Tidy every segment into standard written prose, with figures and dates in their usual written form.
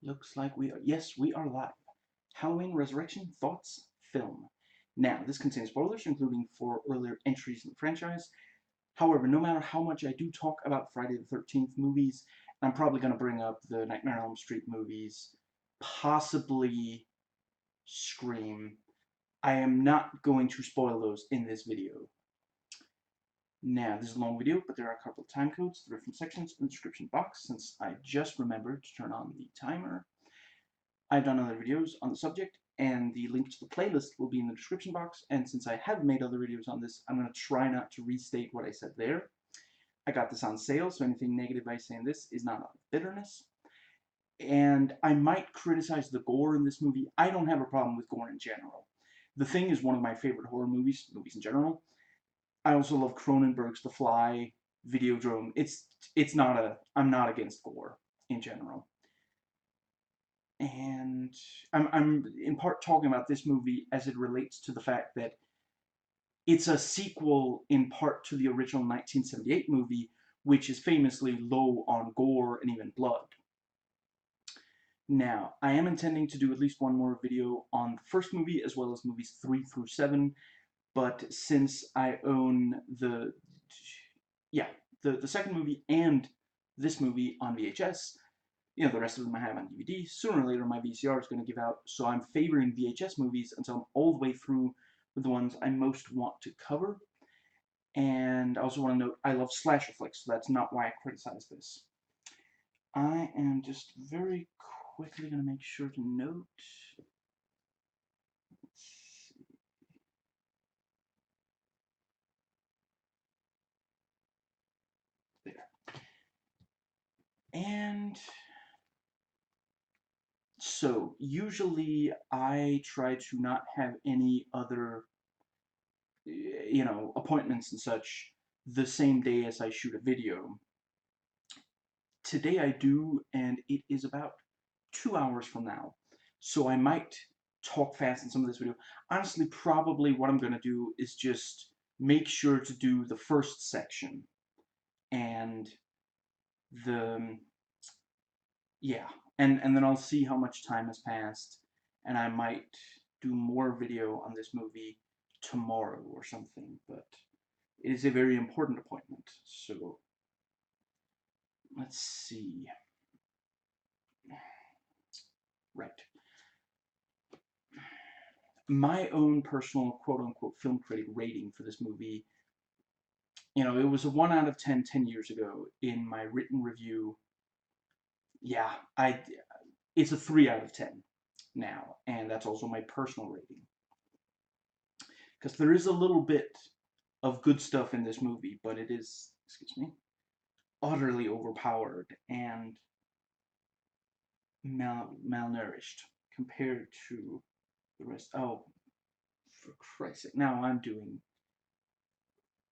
Looks like we are, yes, we are live. Halloween Resurrection Thoughts Film. Now, this contains spoilers, including for earlier entries in the franchise. However, no matter how much I do talk about Friday the 13th movies, I'm probably going to bring up the Nightmare on Elm Street movies, possibly Scream. I am not going to spoil those in this video. Now, this is a long video, but there are a couple of time codes to different sections in the description box, since I just remembered to turn on the timer. I've done other videos on the subject, and the link to the playlist will be in the description box, and since I have made other videos on this, I'm going to try not to restate what I said there. I got this on sale, so anything negative I say in this is not out of bitterness. And I might criticize the gore in this movie. I don't have a problem with gore in general. The Thing is one of my favorite horror movies in general. I also love Cronenberg's The Fly, Videodrome. I'm not against gore in general. And I'm in part talking about this movie as it relates to the fact that it's a sequel in part to the original 1978 movie, which is famously low on gore and even blood. Now, I am intending to do at least one more video on the first movie, as well as movies 3 through 7, but since I own the second movie and this movie on VHS, the rest of them I have on DVD, sooner or later my VCR is going to give out, so I'm favoring VHS movies until I'm all the way through with the ones I most want to cover. And I also want to note, I love slasher flicks, so that's not why I criticize this. I am just very quickly going to make sure to note... Let's see. There. And... so, usually I try to not have any other, appointments and such the same day as I shoot a video. Today I do, and it is about 2 hours from now. So I might talk fast in some of this video. Honestly, probably what I'm going to do is just make sure to do the first section. And and then I'll see how much time has passed, and I might do more video on this movie tomorrow or something, but it is a very important appointment, so let's see. Right. My own personal quote-unquote film critic rating for this movie, it was a 1 out of 10 years ago in my written review. Yeah, it's a 3 out of 10 now, and that's also my personal rating. Because there is a little bit of good stuff in this movie, but it is, utterly overpowered and malnourished compared to the rest. Oh, for Christ's sake. Now I'm doing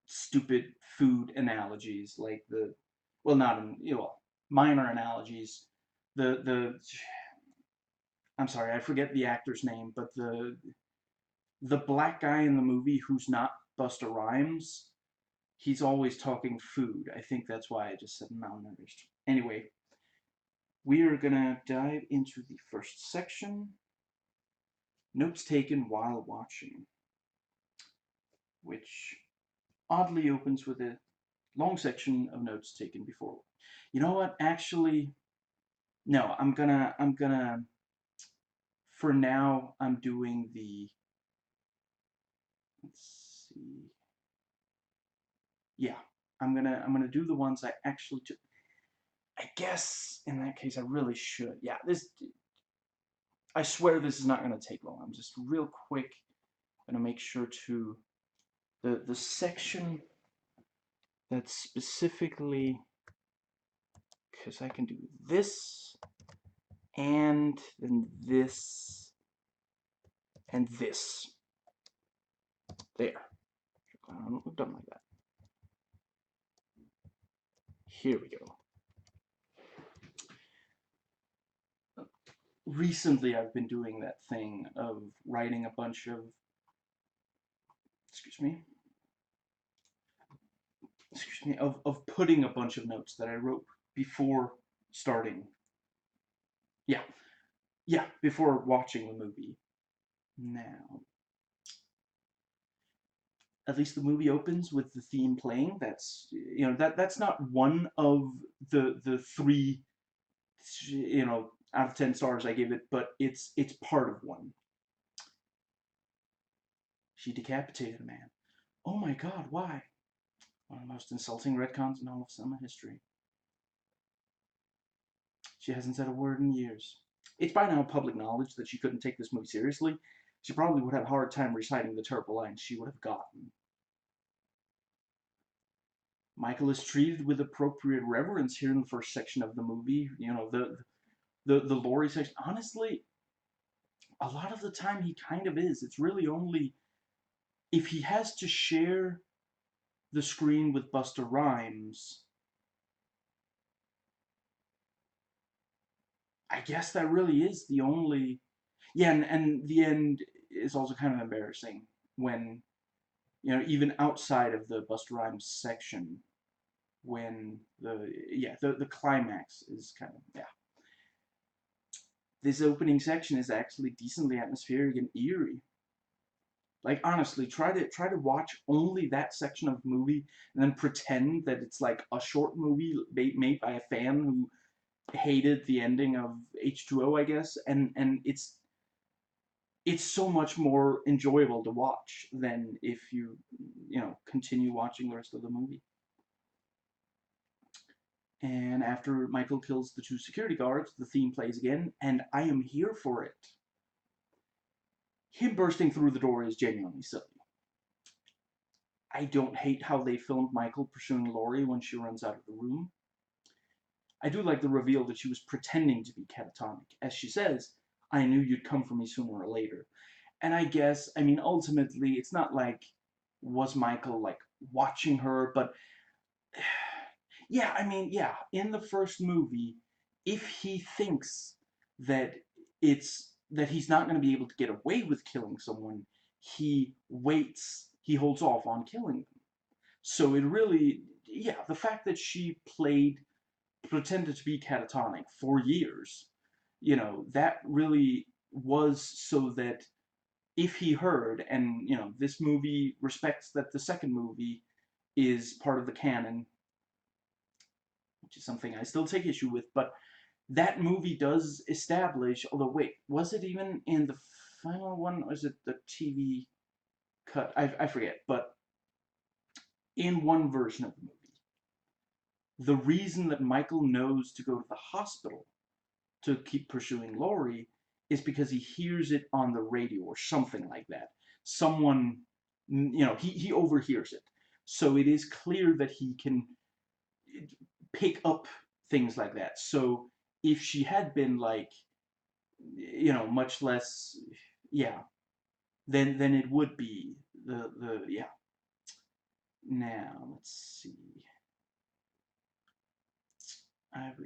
stupid food analogies, like minor analogies. I'm sorry, I forget the actor's name, but the black guy in the movie who's not Busta Rhymes, he's always talking food. I think that's why I just said malnourished. Anyway, we are gonna dive into the first section. Notes taken while watching, which oddly opens with a long section of notes taken before. You know what? Actually, no, I'm gonna, for now, I'm doing the, let's see, yeah, I'm gonna do the ones I actually took. I guess, in that case, I really should. Yeah, I swear this is not gonna take long. I'm just real quick gonna make sure to, the section that's specifically, because I can do this, and then this, and this. There. We're done like that. Here we go. Recently, I've been doing that thing of writing a bunch of, of putting a bunch of notes that I wrote before starting. Yeah, yeah, before watching the movie. Now, at least the movie opens with the theme playing. That's, that's not one of the three, out of 10 stars I give it, but it's part of one. She decapitated a man. Oh my God, why? One of the most insulting retcons in all of cinema history. She hasn't said a word in years. It's by now public knowledge that she couldn't take this movie seriously. She probably would have a hard time reciting the terrible lines she would have gotten. Michael is treated with appropriate reverence here in the first section of the movie. The Laurie section. Honestly, a lot of the time he kind of is. It's really only if he has to share the screen with Busta Rhymes. I guess that really is the only. Yeah, and the end is also kind of embarrassing when, even outside of the Busta Rhymes section, when the climax is kind of, yeah. This opening section is actually decently atmospheric and eerie. Like, honestly, try to watch only that section of the movie and then pretend that it's like a short movie made by a fan who hated the ending of H2O, I guess, and it's so much more enjoyable to watch than if continue watching the rest of the movie. And after Michael kills the two security guards, the theme plays again, and I am here for it. Him bursting through the door is genuinely silly. I don't hate how they filmed Michael pursuing Laurie when she runs out of the room. I do like the reveal that she was pretending to be catatonic. As she says, I knew you'd come for me sooner or later. And I guess, ultimately, it's not like, was Michael, like, watching her, but yeah, in the first movie, if he thinks that that he's not going to be able to get away with killing someone, he waits, he holds off on killing them. So it really, yeah, the fact that she pretended to be catatonic for years, that really was so that if he heard, and, this movie respects that the second movie is part of the canon, which is something I still take issue with, but that movie does establish, although wait, was it even in the final one, or is it the TV cut? I forget, but in one version of the movie, the reason that Michael knows to go to the hospital to keep pursuing Laurie is because he hears it on the radio or something like that. Someone, he overhears it. So it is clear that he can pick up things like that. So if she had been like, much less, yeah, then it would be yeah. Now let's see.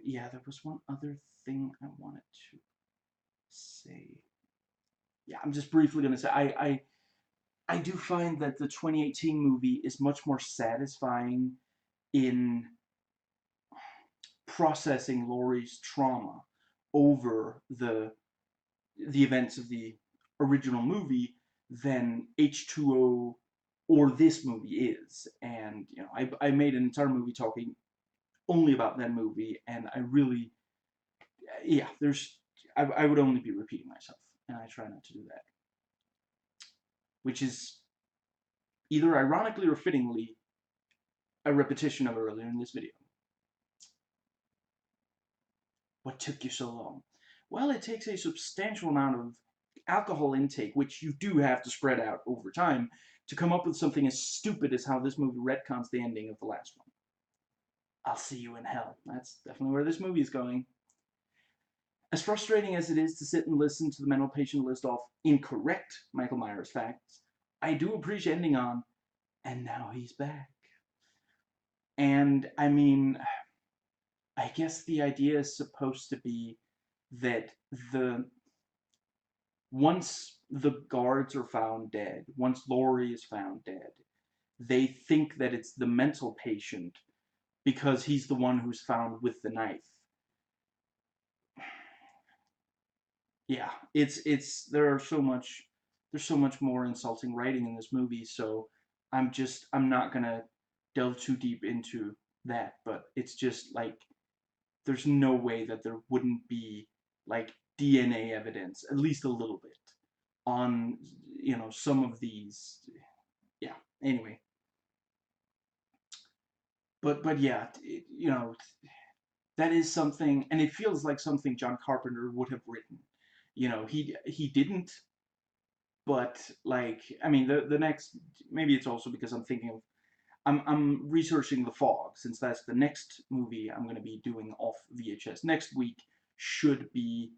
Yeah, there was one other thing I wanted to say. Yeah, I'm just briefly gonna say I do find that the 2018 movie is much more satisfying in processing Laurie's trauma over the events of the original movie than H2O or this movie is. And, I made an entire movie talking only about that movie, and I really, yeah, I would only be repeating myself, and I try not to do that. Which is either ironically or fittingly a repetition of earlier in this video. What took you so long? Well, it takes a substantial amount of alcohol intake, which you do have to spread out over time, to come up with something as stupid as how this movie retcons the ending of the last one. I'll see you in hell. That's definitely where this movie is going. As frustrating as it is to sit and listen to the mental patient list off incorrect Michael Myers facts, I do appreciate ending on, and now he's back. And, I guess the idea is supposed to be that once the guards are found dead, once Laurie is found dead, they think that it's the mental patient because he's the one who's found with the knife. yeah, it's there's so much more insulting writing in this movie, so I'm not gonna delve too deep into that, but it's just like there's no way that there wouldn't be like DNA evidence, at least a little bit, on some of these. Yeah. Anyway, but yeah, that is something, and it feels like something John Carpenter would have written. He didn't, but like I mean, the next, maybe it's also because I'm thinking of I'm researching The Fog, since that's the next movie I'm going to be doing off VHS next week. Should be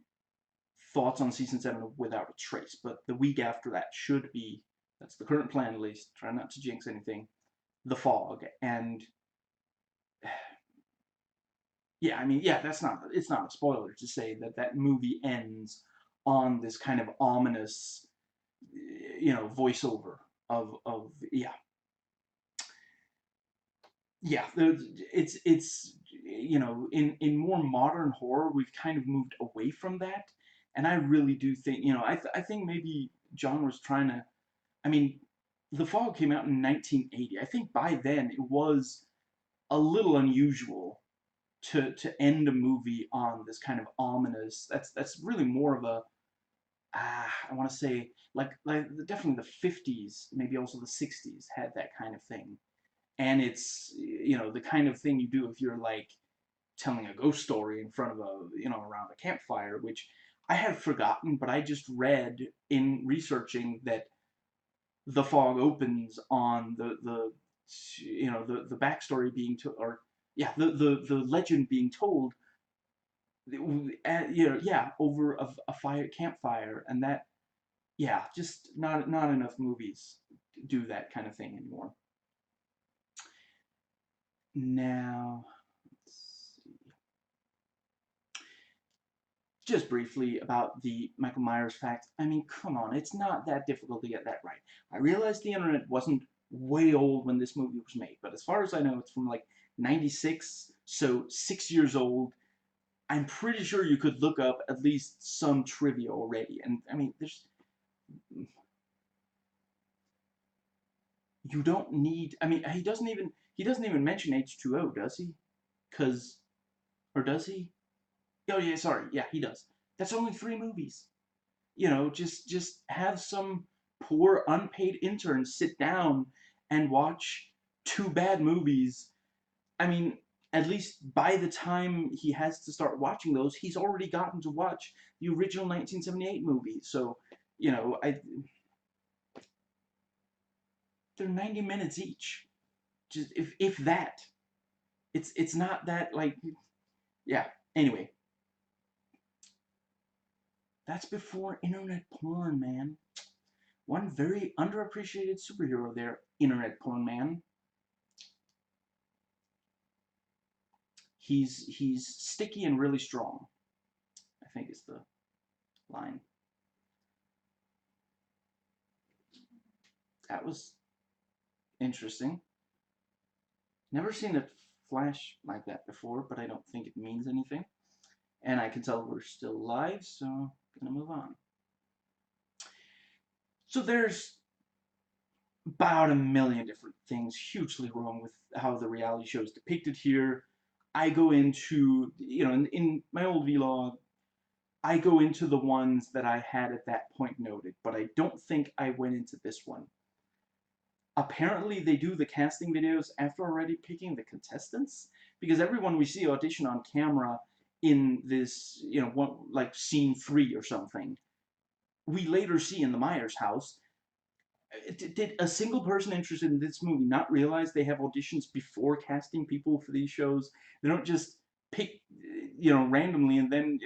thoughts on season 7 of Without a Trace, but the week after that should be, that's the current plan at least, try not to jinx anything, The Fog. And yeah, I mean, yeah, it's not a spoiler to say that that movie ends on this kind of ominous, voiceover of yeah, yeah. It's in more modern horror we've kind of moved away from that, and I really do think I think maybe John was trying to. I mean, The Fog came out in 1980. I think by then it was a little unusual to end a movie on this kind of ominous. That's really more of a I want to say like definitely the 50s, maybe also the 60s had that kind of thing. And it's the kind of thing you do if you're like telling a ghost story in front of a around a campfire, which I had forgotten, but I just read in researching that The Fog opens on the backstory being told, or yeah, the legend being told, yeah, over a fire campfire, and that, yeah, just not enough movies do that kind of thing anymore. Now, let's see. Just briefly about the Michael Myers fact. I mean, come on, it's not that difficult to get that right. I realize the internet wasn't way old when this movie was made, but as far as I know, it's from like 96, so 6 years old. I'm pretty sure you could look up at least some trivia already. And I mean, you don't need. I mean, he doesn't even mention H2O, does he? Cause or does he? Oh yeah, sorry. Yeah, he does. That's only 3 movies. Just have some poor unpaid intern sit down and watch 2 bad movies. I mean, at least by the time he has to start watching those, he's already gotten to watch the original 1978 movie. So, I they're 90 minutes each. Just if that. It's not that like yeah. Anyway, that's before internet porn, man. One very underappreciated superhero there, internet porn man. He's sticky and really strong, I think is the line. That was interesting. Never seen it flash like that before, but I don't think it means anything. And I can tell we're still live, so gonna move on. So there's about a million different things hugely wrong with how the reality show is depicted here. I go into, in my old vlog, I go into the ones that I had at that point noted, but I don't think I went into this one. Apparently they do the casting videos after already picking the contestants, because everyone we see audition on camera in this, one, like scene 3 or something, we later see in the Myers house. Did a single person interested in this movie not realize they have auditions before casting people for these shows? They don't just pick, randomly, and then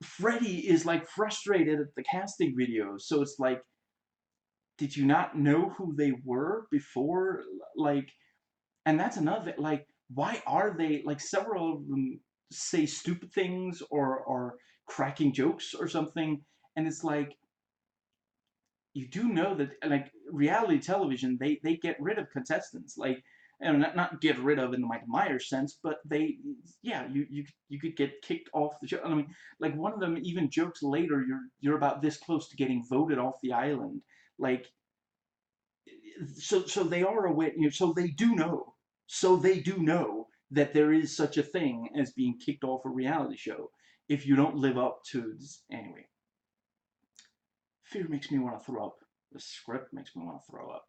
Freddy is like frustrated at the casting videos, so it's like, did you not know who they were before? Like, and that's another, like, why are they, like, several of them say stupid things or cracking jokes or something, and it's like, you do know that, like, reality television, they get rid of contestants. Like, and not get rid of in the Michael Myers sense, but they, yeah, you could get kicked off the show. I mean, like one of them even jokes later, you're about this close to getting voted off the island. Like, so they are aware, so they do know that there is such a thing as being kicked off a reality show if you don't live up to this. Anyway, fear makes me want to throw up. The script makes me want to throw up.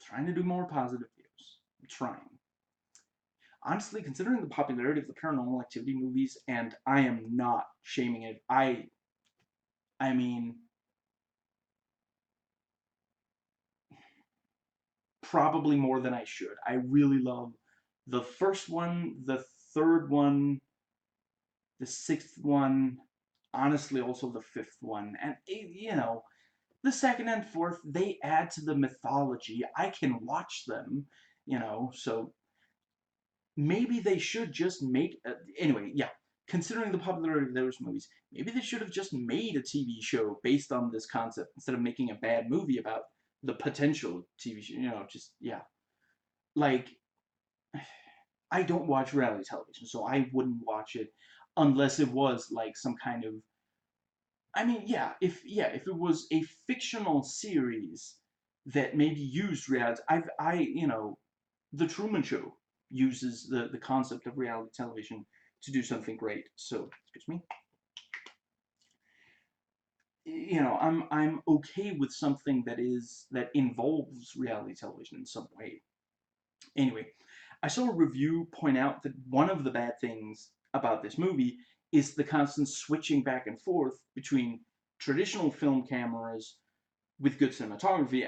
I'm trying to do more positive views. I'm trying. Honestly, considering the popularity of the Paranormal Activity movies, and I am not shaming it. I mean, probably more than I should. I really love the first one, the third one, the sixth one, honestly, also the fifth one. And, the second and fourth, they add to the mythology. I can watch them, so maybe they should just make. Anyway, yeah. Considering the popularity of those movies, maybe they should have just made a TV show based on this concept instead of making a bad movie about the potential TV show. Just, yeah. Like, I don't watch reality television, so I wouldn't watch it unless it was like some kind of. I mean, if it was a fictional series that maybe used reality, The Truman Show uses the concept of reality television to do something great. So, excuse me. I'm okay with something that involves reality television in some way. Anyway, I saw a review point out that one of the bad things about this movie is the constant switching back and forth between traditional film cameras with good cinematography.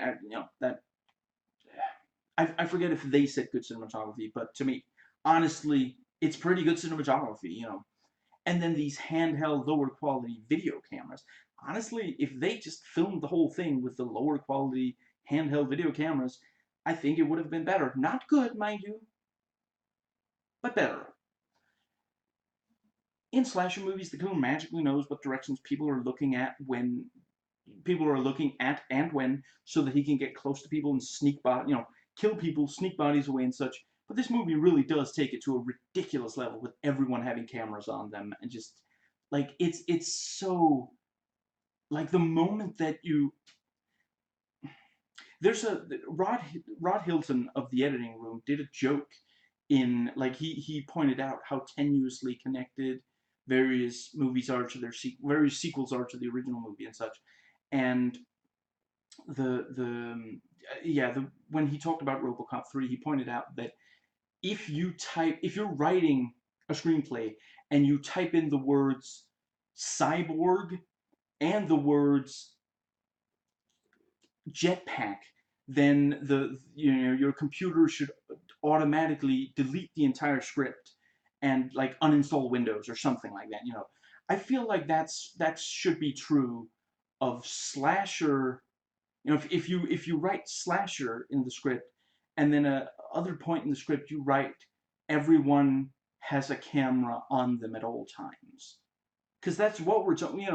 I forget if they said good cinematography, but to me, honestly, it's pretty good cinematography. And then these handheld, lower quality video cameras. Honestly, if they just filmed the whole thing with the lower quality handheld video cameras, I think it would have been better. Not good, mind you, but better. In slasher movies, the killer magically knows what directions people are looking at and when, so that he can get close to people and kill people, sneak bodies away and such. But this movie really does take it to a ridiculous level with everyone having cameras on them and just like it's so like the moment that you there's a Rod Hilton of the editing room did a joke in like he pointed out how tenuously connected various movies are to various sequels are to the original movie and such, and when he talked about RoboCop 3, he pointed out that if you're writing a screenplay and you type in the words cyborg and the words jetpack, then your computer should automatically delete the entire script and like uninstall Windows or something like that. I feel like that should be true of slasher. If you write slasher in the script, and then a other point in the script you write everyone has a camera on them at all times, because that's what we're talking.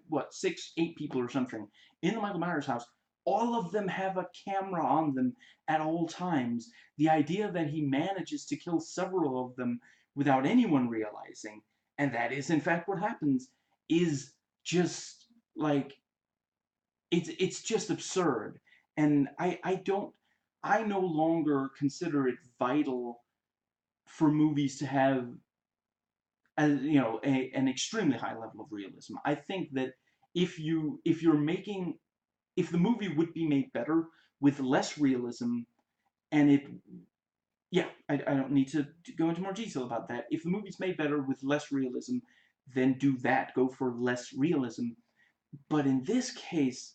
What 6, 8 people or something in the Michael Myers house. All of them have a camera on them at all times. The idea that he manages to kill several of them without anyone realizing, and that is in fact what happens, is just like it's just absurd. And I no longer consider it vital for movies to have an extremely high level of realism. I think that if the movie would be made better with less realism, and I don't need to go into more detail about that. If the movie's made better with less realism, then do that. Go for less realism. But in this case,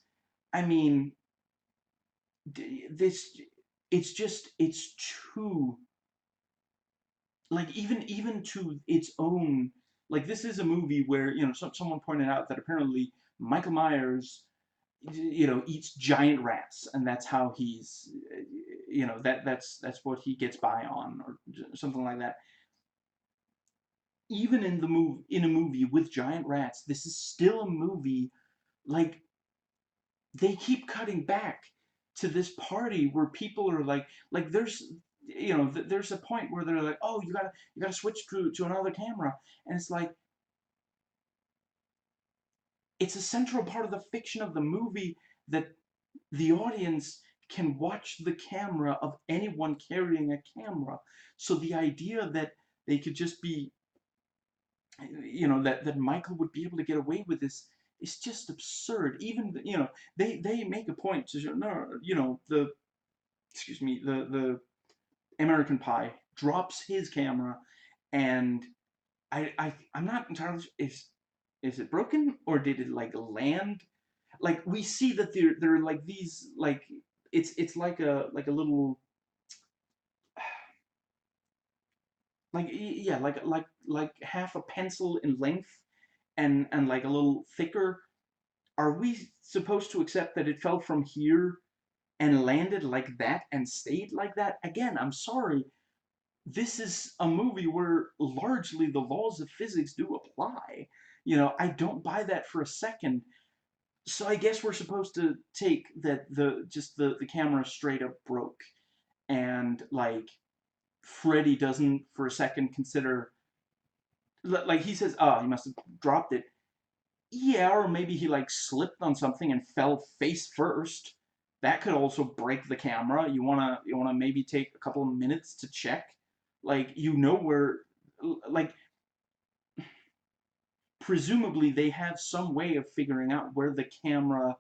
I mean, this it's too, like, even to its own, like, this is a movie where someone pointed out that apparently Michael Myers eats giant rats, and that's how he's that's what he gets by on, or something like that. Even in a movie with giant rats, this is still a movie. Like, they keep cutting back to this party where people are like there's there's a point where they're like, oh, you gotta switch to another camera, and it's like it's a central part of the fiction of the movie that the audience can watch the camera of anyone carrying a camera. So the idea that they could just be, that Michael would be able to get away with this is just absurd. Even, they make a point to show, no, the, excuse me, the American Pie drops his camera, and I'm not entirely sure, is it broken or did it like land? Like we see that they're like these like it's like a little like yeah like half a pencil in length and like a little thicker. Are we supposed to accept that it fell from here and landed like that and stayed like that? Again, I'm sorry. This is a movie where largely the laws of physics do apply. I don't buy that for a second. So I guess we're supposed to take that the camera straight up broke, and like Freddy doesn't for a second consider, like he says, oh, he must have dropped it. Yeah, or maybe he like slipped on something and fell face first. That could also break the camera. You wanna maybe take a couple of minutes to check, like where, like presumably they have some way of figuring out where the camera,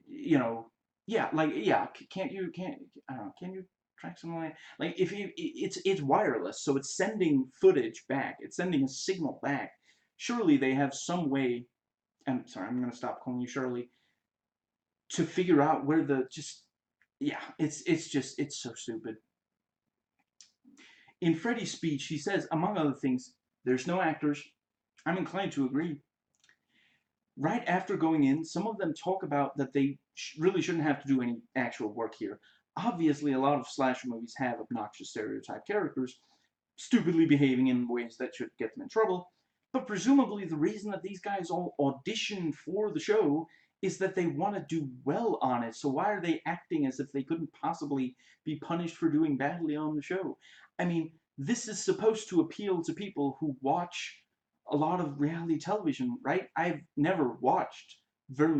you know, yeah, like yeah, can't I don't know, can you track something like if you it's wireless, so it's sending footage back, it's sending a signal back. Surely they have some way. I'm sorry, I'm gonna stop calling you Shirley. To figure out where the just yeah, it's just it's so stupid. In Freddy's speech, he says, among other things, "There's no actors." I'm inclined to agree. Right after going in, some of them talk about that they really shouldn't have to do any actual work here. Obviously, a lot of slasher movies have obnoxious stereotype characters, stupidly behaving in ways that should get them in trouble. But presumably, the reason that these guys all audition for the show is that they want to do well on it. So why are they acting as if they couldn't possibly be punished for doing badly on the show? I mean, this is supposed to appeal to people who watch a lot of reality television, right? I've never watched very,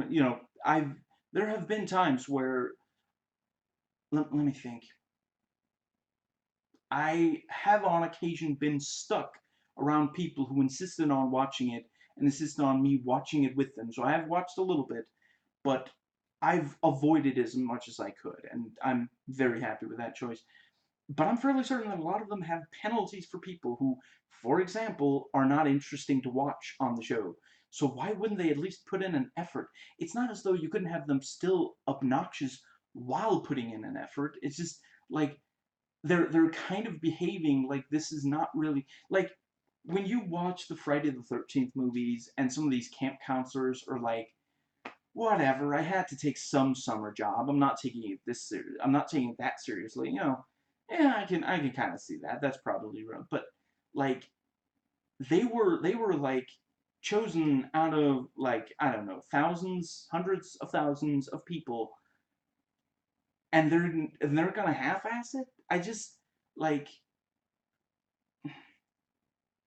I've there have been times where let me think. I have on occasion been stuck around people who insisted on watching it and insisted on me watching it with them. So I have watched a little bit, but I've avoided as much as I could, and I'm very happy with that choice. But I'm fairly certain that a lot of them have penalties for people who, for example, are not interesting to watch on the show. So why wouldn't they at least put in an effort? It's not as though you couldn't have them still obnoxious while putting in an effort. It's just like they're kind of behaving like this is not really like when you watch the Friday the 13th movies and some of these camp counselors are like, whatever, I had to take some summer job. I'm not taking it this serious. I'm not taking it that seriously. Yeah, I can kind of see that. That's probably real. But like they were like chosen out of like I don't know thousands, hundreds of thousands of people, and they're gonna half-ass it. I just like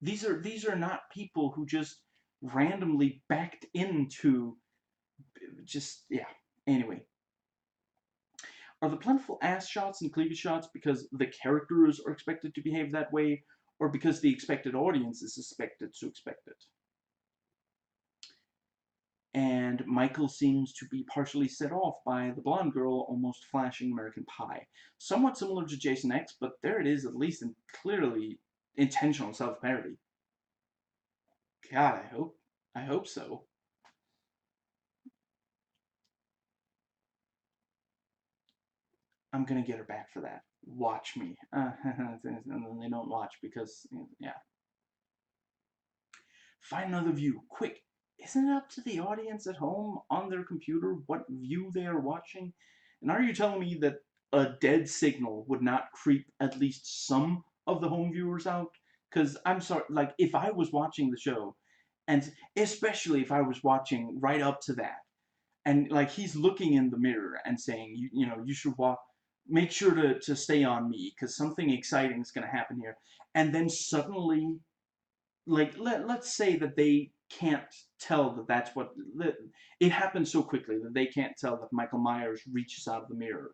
these are not people who just randomly backed into just yeah. Anyway, are the plentiful ass shots and cleavage shots because the characters are expected to behave that way, or because the expected audience is expected to expect it? And Michael seems to be partially set off by the blonde girl almost flashing American Pie. Somewhat similar to Jason X, but there it is, at least in clearly intentional self-parody. God, I hope so. I'm gonna get her back for that. Watch me. And then they don't watch because, yeah. Find another view, quick. Isn't it up to the audience at home on their computer what view they are watching? And are you telling me that a dead signal would not creep at least some of the home viewers out? Because I'm sorry, like if I was watching the show, and especially if I was watching right up to that, and like he's looking in the mirror and saying, you know, you should walk, make sure to stay on me because something exciting is going to happen here. And then suddenly, like let's say that they can't tell that that's what that, it happens so quickly that they can't tell that Michael Myers reaches out of the mirror.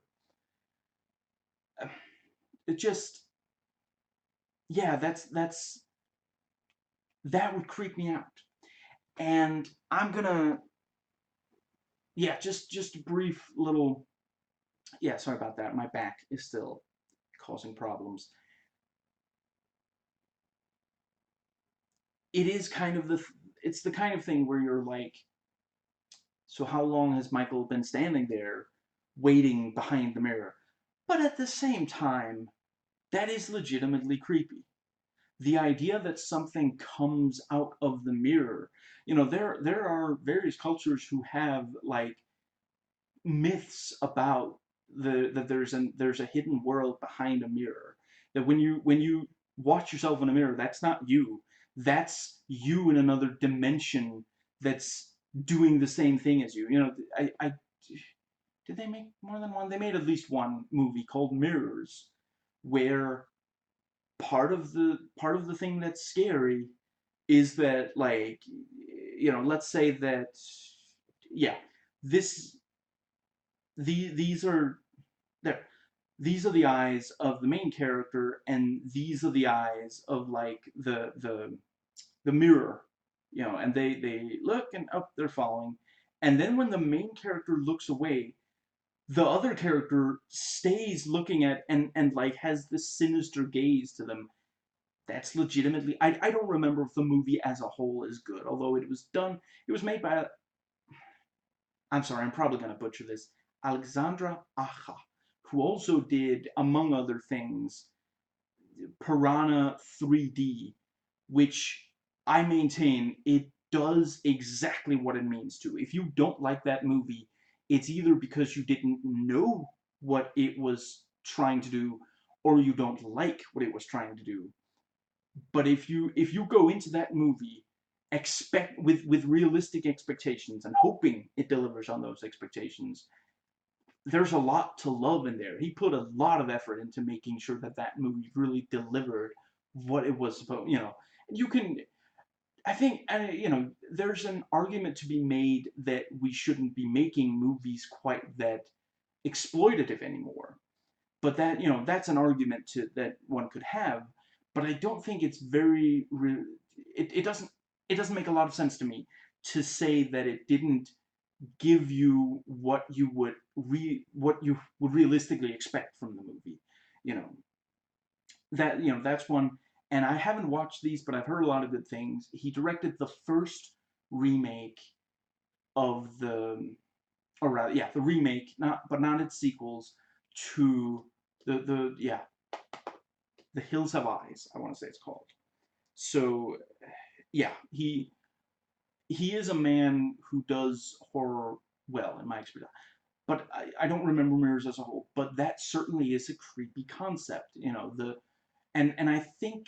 It just, yeah, that would creep me out. And I'm gonna, yeah, just a brief little, yeah, sorry about that. My back is still causing problems. It is kind of it's the kind of thing where you're like, so how long has Michael been standing there waiting behind the mirror? But at the same time, that is legitimately creepy. The idea that something comes out of the mirror, you know, there are various cultures who have like myths about that there's a hidden world behind a mirror. That when you watch yourself in a mirror, that's not you. That's you in another dimension that's doing the same thing as you. You know, I did they make more than one? They made at least one movie called Mirrors, where part of the thing that's scary is that, like, you know, let's say that, yeah, this these are there, these are the eyes of the main character, and these are the eyes of like the mirror, you know, and they look and up, they're following, and then when the main character looks away, the other character stays looking at and like has this sinister gaze to them. That's legitimately, I don't remember if the movie as a whole is good, although it was made by, I'm sorry, I'm probably going to butcher this, Alexandra Aja, who also did, among other things, Piranha 3D, which I maintain it does exactly what it means to. If you don't like that movie, it's either because you didn't know what it was trying to do, or you don't like what it was trying to do. But if you go into that movie expect with realistic expectations and hoping it delivers on those expectations, there's a lot to love in there. He put a lot of effort into making sure that that movie really delivered what it was supposed. You know, you can. I think you know there's an argument to be made that we shouldn't be making movies quite that exploitative anymore. But that, you know, that's an argument that one could have. But I don't think it's very. It doesn't make a lot of sense to me to say that it didn't give you what you would realistically expect from the movie. You know, that's one. And I haven't watched these, but I've heard a lot of good things. He directed the first remake of or rather, yeah, the remake, not its sequels, to the Hills Have Eyes, I want to say it's called. So yeah, he is a man who does horror well, in my experience. But I don't remember Mirrors as a whole. But that certainly is a creepy concept, you know. And I think,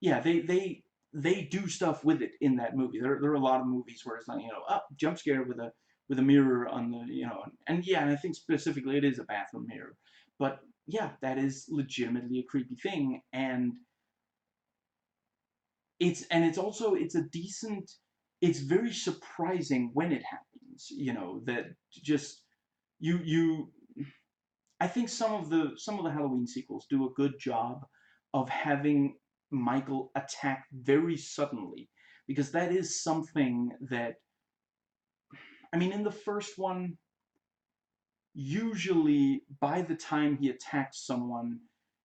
yeah, they do stuff with it in that movie. There are a lot of movies where it's like, you know, up jump scare with a mirror on the, you know, and yeah, and I think specifically it is a bathroom mirror. But yeah, that is legitimately a creepy thing, and it's also it's a decent, it's very surprising when it happens, you know, that just you I think some of the Halloween sequels do a good job of having Michael attack very suddenly, because that is something that, I mean, in the first one, usually by the time he attacked someone,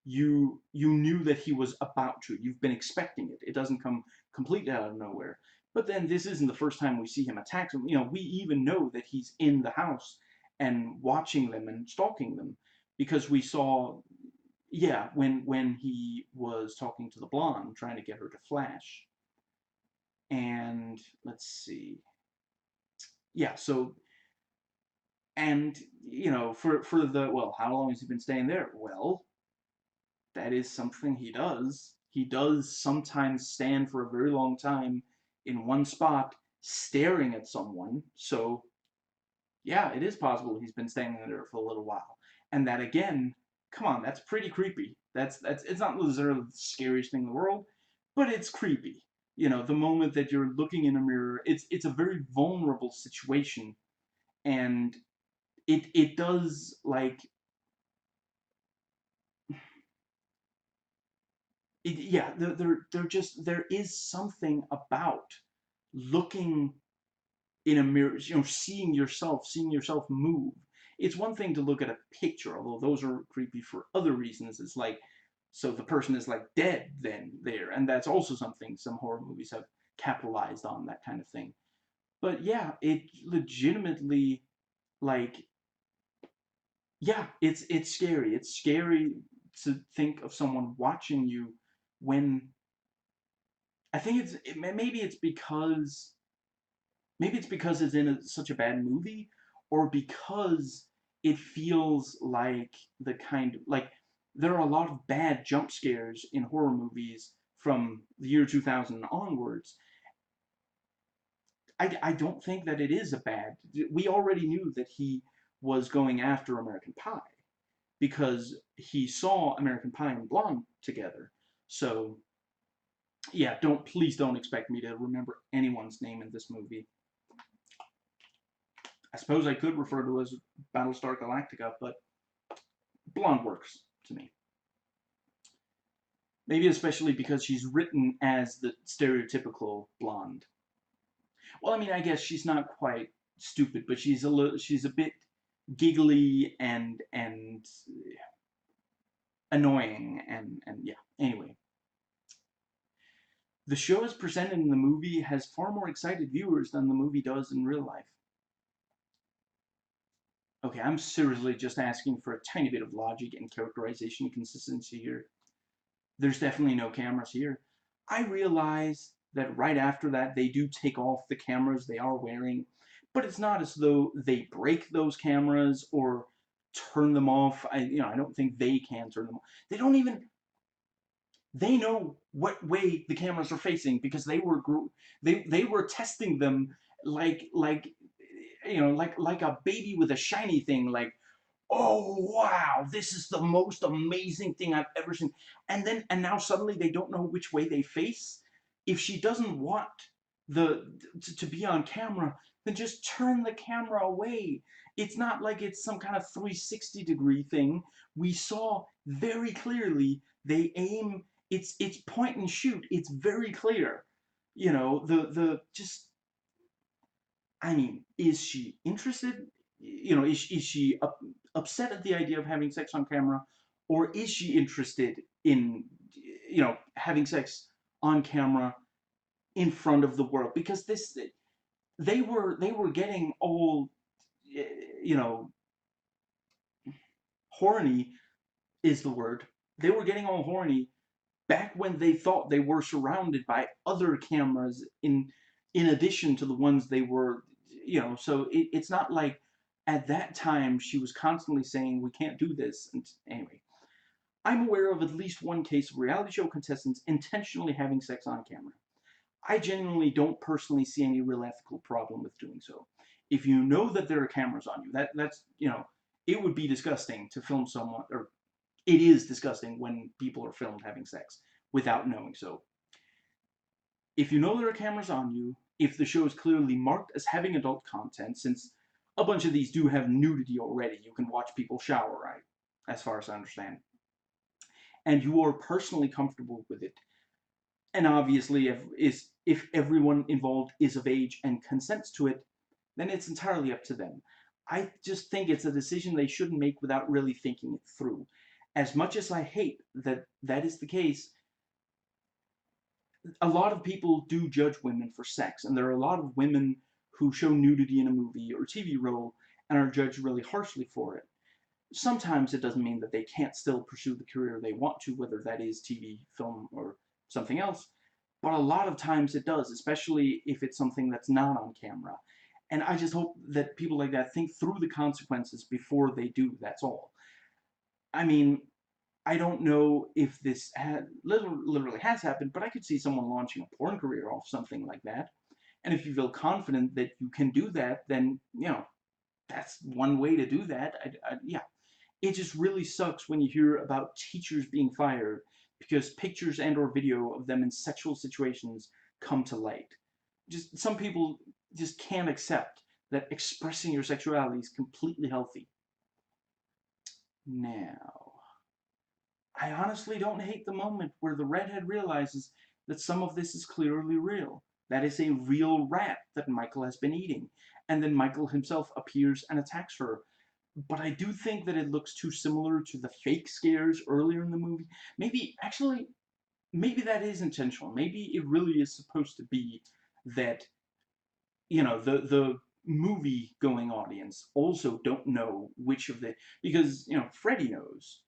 you knew that he was about to. You've been expecting it. It doesn't come completely out of nowhere. But then this isn't the first time we see him attack them. You know, we even know that he's in the house and watching them and stalking them, because we saw, yeah, when he was talking to the blonde, trying to get her to flash. And let's see. Yeah, so, and you know, for the, well, how long has he been staying there? Well, that is something he does. He does sometimes stand for a very long time in one spot staring at someone. So Yeah, it is possible he's been standing there for a little while. And that again, come on, that's pretty creepy. That's it's not necessarily the scariest thing in the world, but it's creepy. You know, the moment that you're looking in a mirror, it's a very vulnerable situation, and it does like yeah, they're just there is something about looking in a mirror, you know, seeing yourself move. It's one thing to look at a picture, although those are creepy for other reasons. It's like, so the person is like dead then there, and that's also something some horror movies have capitalized on, that kind of thing. But yeah, it legitimately, like, yeah, it's scary. It's scary to think of someone watching you when I think maybe it's because it's in such a bad movie, or because it feels like the kind of like there are a lot of bad jump scares in horror movies from the year 2000 onwards. I don't think that it is a bad. We already knew that he was going after American Pie because he saw American Pie and Blonde together. So yeah, please don't expect me to remember anyone's name in this movie. I suppose I could refer to it as Battlestar Galactica, but Blonde works to me. Maybe especially because she's written as the stereotypical blonde. Well, I mean, I guess she's not quite stupid, but she's a bit giggly and annoying and yeah. Anyway, the show as presented in the movie has far more excited viewers than the movie does in real life. Okay, I'm seriously just asking for a tiny bit of logic and characterization consistency here. There's definitely no cameras here. I realize that right after that they do take off the cameras they are wearing, but it's not as though they break those cameras or turn them off. I don't think they can turn them off. They don't even they know what way the cameras are facing because they were testing them like like a baby with a shiny thing, like, oh wow, this is the most amazing thing I've ever seen. And now suddenly they don't know which way they face. If she doesn't want to be on camera, then just turn the camera away. It's not like it's some kind of 360-degree thing. We saw very clearly they aim. It's point and shoot. It's very clear. You know, the just I mean, is she interested? You know, is she upset at the idea of having sex on camera, or is she interested in, having sex on camera in front of the world? Because they were getting all, you know, horny is the word. They were getting all horny back when they thought they were surrounded by other cameras in addition to the ones they were, so it's not like at that time she was constantly saying we can't do this. And anyway, I'm aware of at least one case of reality show contestants intentionally having sex on camera. I genuinely don't personally see any real ethical problem with doing so. If you know that there are cameras on you, that's it would be disgusting to film someone, or it is disgusting when people are filmed having sex without knowing so. If you know there are cameras on you, if the show is clearly marked as having adult content, since a bunch of these do have nudity already, you can watch people shower, right? As far as I understand. And you are personally comfortable with it, and obviously if everyone involved is of age and consents to it, then it's entirely up to them. I just think it's a decision they shouldn't make without really thinking it through. As much as I hate that that is the case, a lot of people do judge women for sex, and there are a lot of women who show nudity in a movie or TV role and are judged really harshly for it. Sometimes it doesn't mean that they can't still pursue the career they want to, whether that is TV, film, or something else, but a lot of times it does, especially if it's something that's not on camera. And I just hope that people like that think through the consequences before they do, that's all. I mean, I don't know if this literally has happened, but I could see someone launching a porn career off something like that. And if you feel confident that you can do that, then, that's one way to do that. Yeah, it just really sucks when you hear about teachers being fired because pictures and or video of them in sexual situations come to light. Just some people just can't accept that expressing your sexuality is completely healthy. Now, I honestly don't hate the moment where the redhead realizes that some of this is clearly real. That is a real rat that Michael has been eating. And then Michael himself appears and attacks her. But I do think that it looks too similar to the fake scares earlier in the movie. Maybe, actually, maybe that is intentional. Maybe it really is supposed to be that, the movie going audience also don't know which of the, because Freddy knows,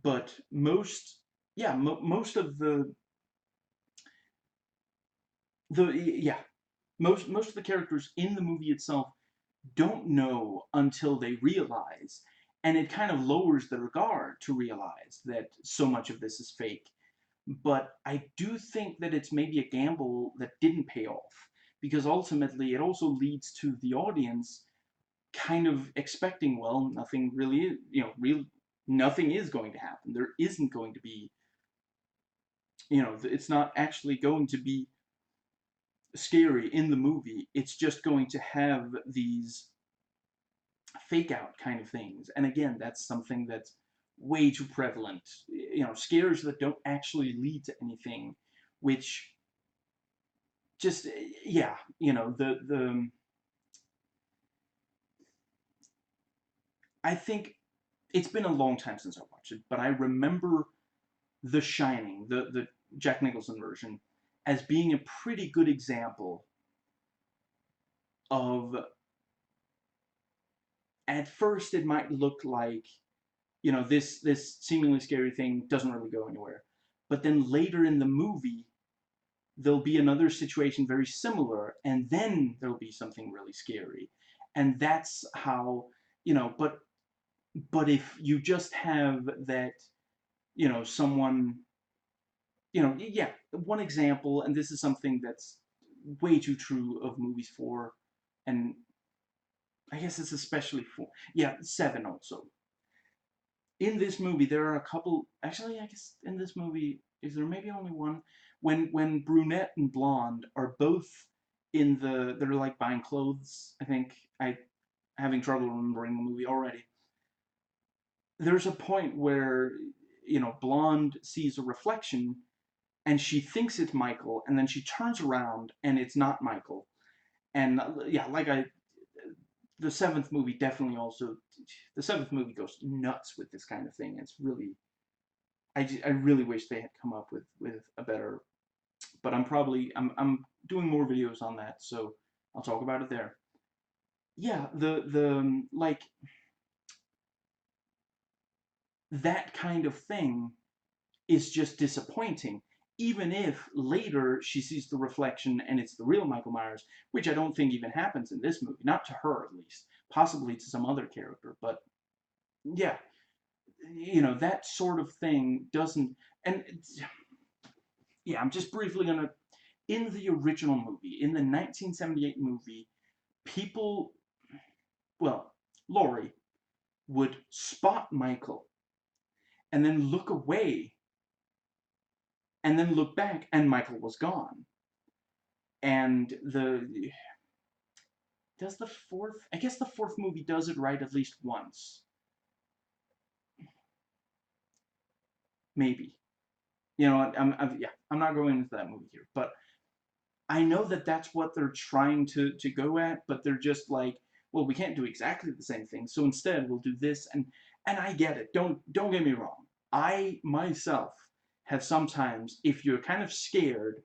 but most of the yeah most of the characters in the movie itself don't know until they realize, and it kind of lowers the regard to realize that so much of this is fake. But I do think that it's maybe a gamble that didn't pay off, because ultimately it also leads to the audience kind of expecting, well, nothing really is, nothing is going to happen. There isn't going to be, it's not actually going to be scary in the movie. It's just going to have these fake out kind of things. And again, that's something that's way too prevalent. Scares that don't actually lead to anything, which just, yeah, I think it's been a long time since I watched it, but I remember The Shining, the Jack Nicholson version, as being a pretty good example of, at first it might look like, this seemingly scary thing doesn't really go anywhere. But then later in the movie, there'll be another situation very similar, and then there'll be something really scary. And that's how, but if you just have that, someone, yeah, one example, and this is something that's way too true of movies for, and I guess it's especially for, yeah, Seven also. In this movie, there are a couple, actually, I guess in this movie, is there maybe only one? When brunette and blonde are both they're like buying clothes, I think, having trouble remembering the movie already. There's a point where, blonde sees a reflection, and she thinks it's Michael, and then she turns around, and it's not Michael. And yeah, the seventh movie definitely also, the seventh movie goes nuts with this kind of thing. It's really, I really wish they had come up with a better, but I'm doing more videos on that, so I'll talk about it there. Yeah, the like that kind of thing is just disappointing. Even if later she sees the reflection and it's the real Michael Myers, which I don't think even happens in this movie, not to her at least, possibly to some other character, but yeah, that sort of thing doesn't, and yeah, I'm just briefly gonna, in the original movie, in the 1978 movie, people, well, Laurie would spot Michael and then look away and then look back and Michael was gone. And I guess the fourth movie does it right at least once. Maybe. I'm not going into that movie here, but I know that that's what they're trying to go at, but they're just like, well, we can't do exactly the same thing, so instead we'll do this, and I get it. Don't get me wrong. I myself have sometimes, if you're kind of scared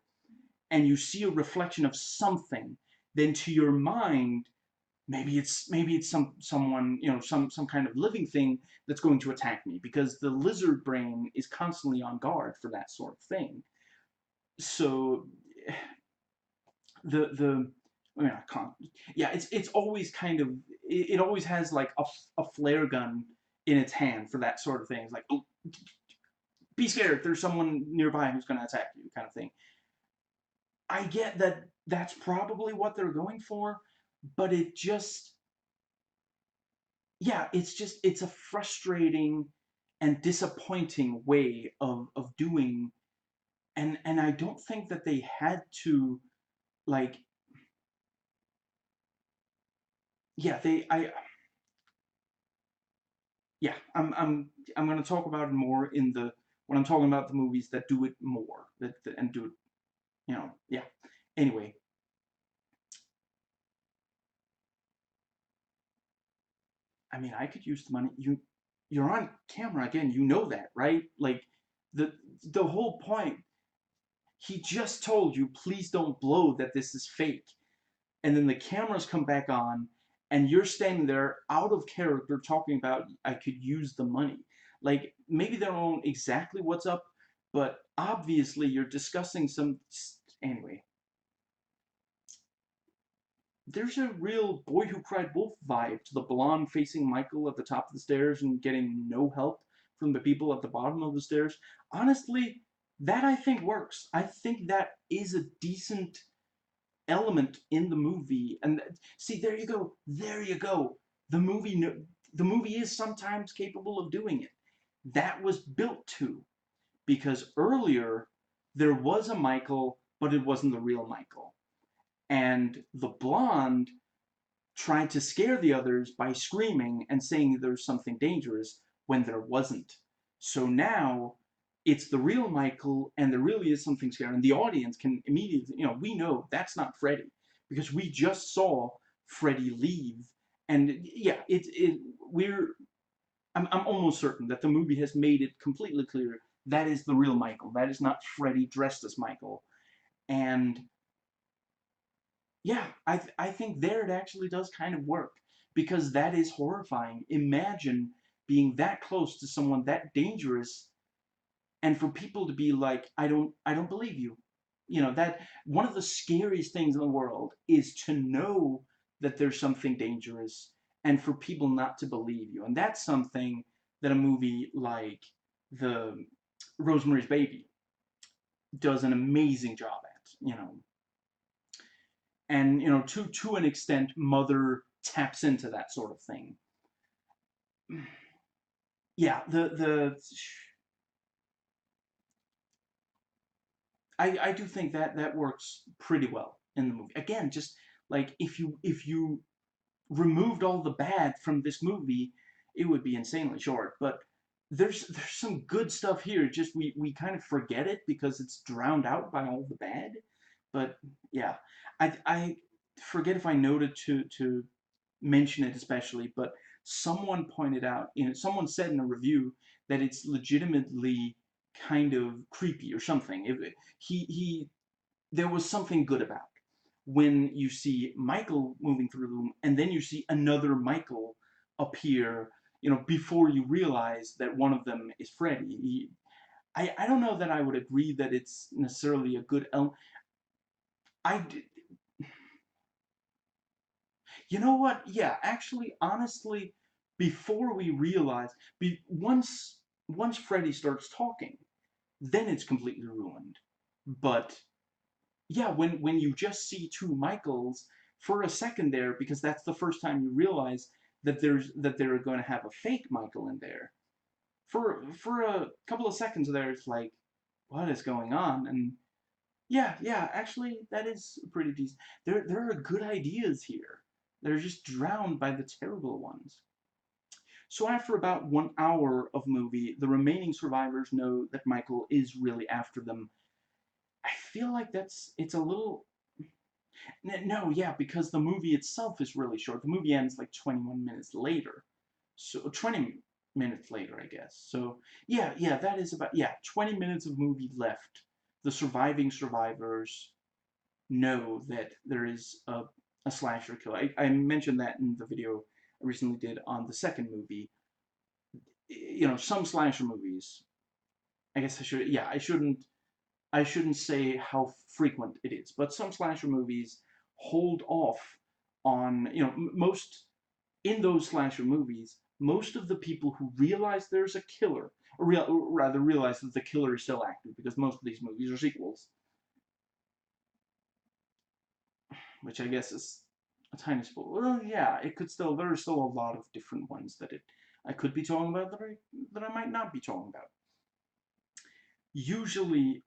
and you see a reflection of something, then to your mind, maybe it's someone, some kind of living thing that's going to attack me, because the lizard brain is constantly on guard for that sort of thing. So the I mean, I can't. Yeah, it's always kind of, it always has like a flare gun in its hand for that sort of thing. It's like, oh, be scared. There's someone nearby who's going to attack you, kind of thing. I get that that's probably what they're going for, but it just, yeah, it's a frustrating and disappointing way of doing, and I don't think that they had to, like, yeah, yeah, I'm gonna talk about it more in the when I'm talking about the movies that do it more, that and do it, yeah. Anyway, I mean, I could use the money. You're on camera again. You know that, right? Like, the the whole point. He just told you, please don't blow that this is fake. And then the cameras come back on, and you're standing there out of character talking about, I could use the money. Like, maybe they don't know exactly what's up, but obviously you're discussing some. Anyway, there's a real Boy Who Cried Wolf vibe to the blonde facing Michael at the top of the stairs and getting no help from the people at the bottom of the stairs. Honestly, that I think works. I think that is a decent element in the movie. And see, there you go. There you go. The movie, the movie is sometimes capable of doing it. That was built to, because earlier there was a Michael, but it wasn't the real Michael. And the blonde tried to scare the others by screaming and saying there's something dangerous when there wasn't. So now it's the real Michael and there really is something scary. And the audience can immediately, we know that's not Freddy because we just saw Freddy leave. And yeah, I'm almost certain that the movie has made it completely clear that is the real Michael. That is not Freddy dressed as Michael. And yeah, I think there it actually does kind of work because that is horrifying. Imagine being that close to someone that dangerous and for people to be like, I don't believe you. That one of the scariest things in the world is to know that there's something dangerous and for people not to believe you. And that's something that a movie like the Rosemary's Baby does an amazing job at. And to an extent Mother taps into that sort of thing. Yeah, the I do think that that works pretty well in the movie. Again, just like if you removed all the bad from this movie, it would be insanely short. But there's some good stuff here. Just we kind of forget it because it's drowned out by all the bad. But yeah, I forget if I noted to mention it especially, but someone pointed out, someone said in a review that it's legitimately kind of creepy or something. He there was something good about when you see Michael moving through the room and then you see another Michael appear, before you realize that one of them is Freddy. I don't know that I would agree that it's necessarily a good element. I, You know what? Yeah, actually, honestly, before we realize, once Freddy starts talking, then it's completely ruined. But yeah, when you just see two Michaels for a second there, because that's the first time you realize that they're going to have a fake Michael in there. For a couple of seconds there, it's like, what is going on? And yeah, actually, that is pretty decent. There are good ideas here. They're just drowned by the terrible ones. So after about 1 hour of movie, the remaining survivors know that Michael is really after them. I feel like it's a little no, yeah, because the movie itself is really short. The movie ends like 21 minutes later. So 20 minutes later, I guess. So yeah, that is about 20 minutes of movie left. The surviving survivors know that there is a slasher killer. I mentioned that in the video I recently did on the second movie. Some slasher movies. I guess I shouldn't say how frequent it is, but some slasher movies hold off on most in those slasher movies. Most of the people who realize there's a killer, or rather realize that the killer is still active, because most of these movies are sequels, which I guess is A tiny spoiler. Well, yeah, it could still. There are still a lot of different ones that I could be talking about that I might not be talking about. Usually,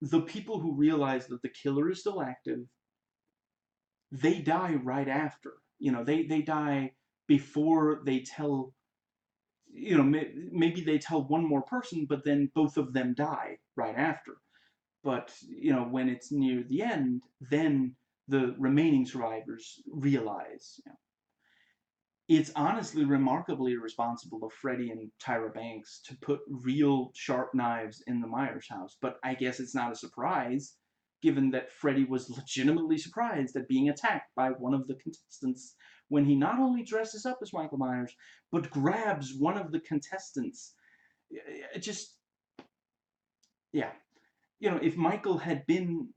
the people who realize that the killer is still active, they die right after. You know, they die before they tell. You know, maybe they tell one more person, but then both of them die right after. But, you know, when it's near the end, then the remaining survivors realize, you know, it's honestly remarkably irresponsible of Freddie and Tyra Banks to put real sharp knives in the Myers house, but I guess it's not a surprise, given that Freddie was legitimately surprised at being attacked by one of the contestants when he not only dresses up as Michael Myers, but grabs one of the contestants. It just, yeah. You know, if Michael had been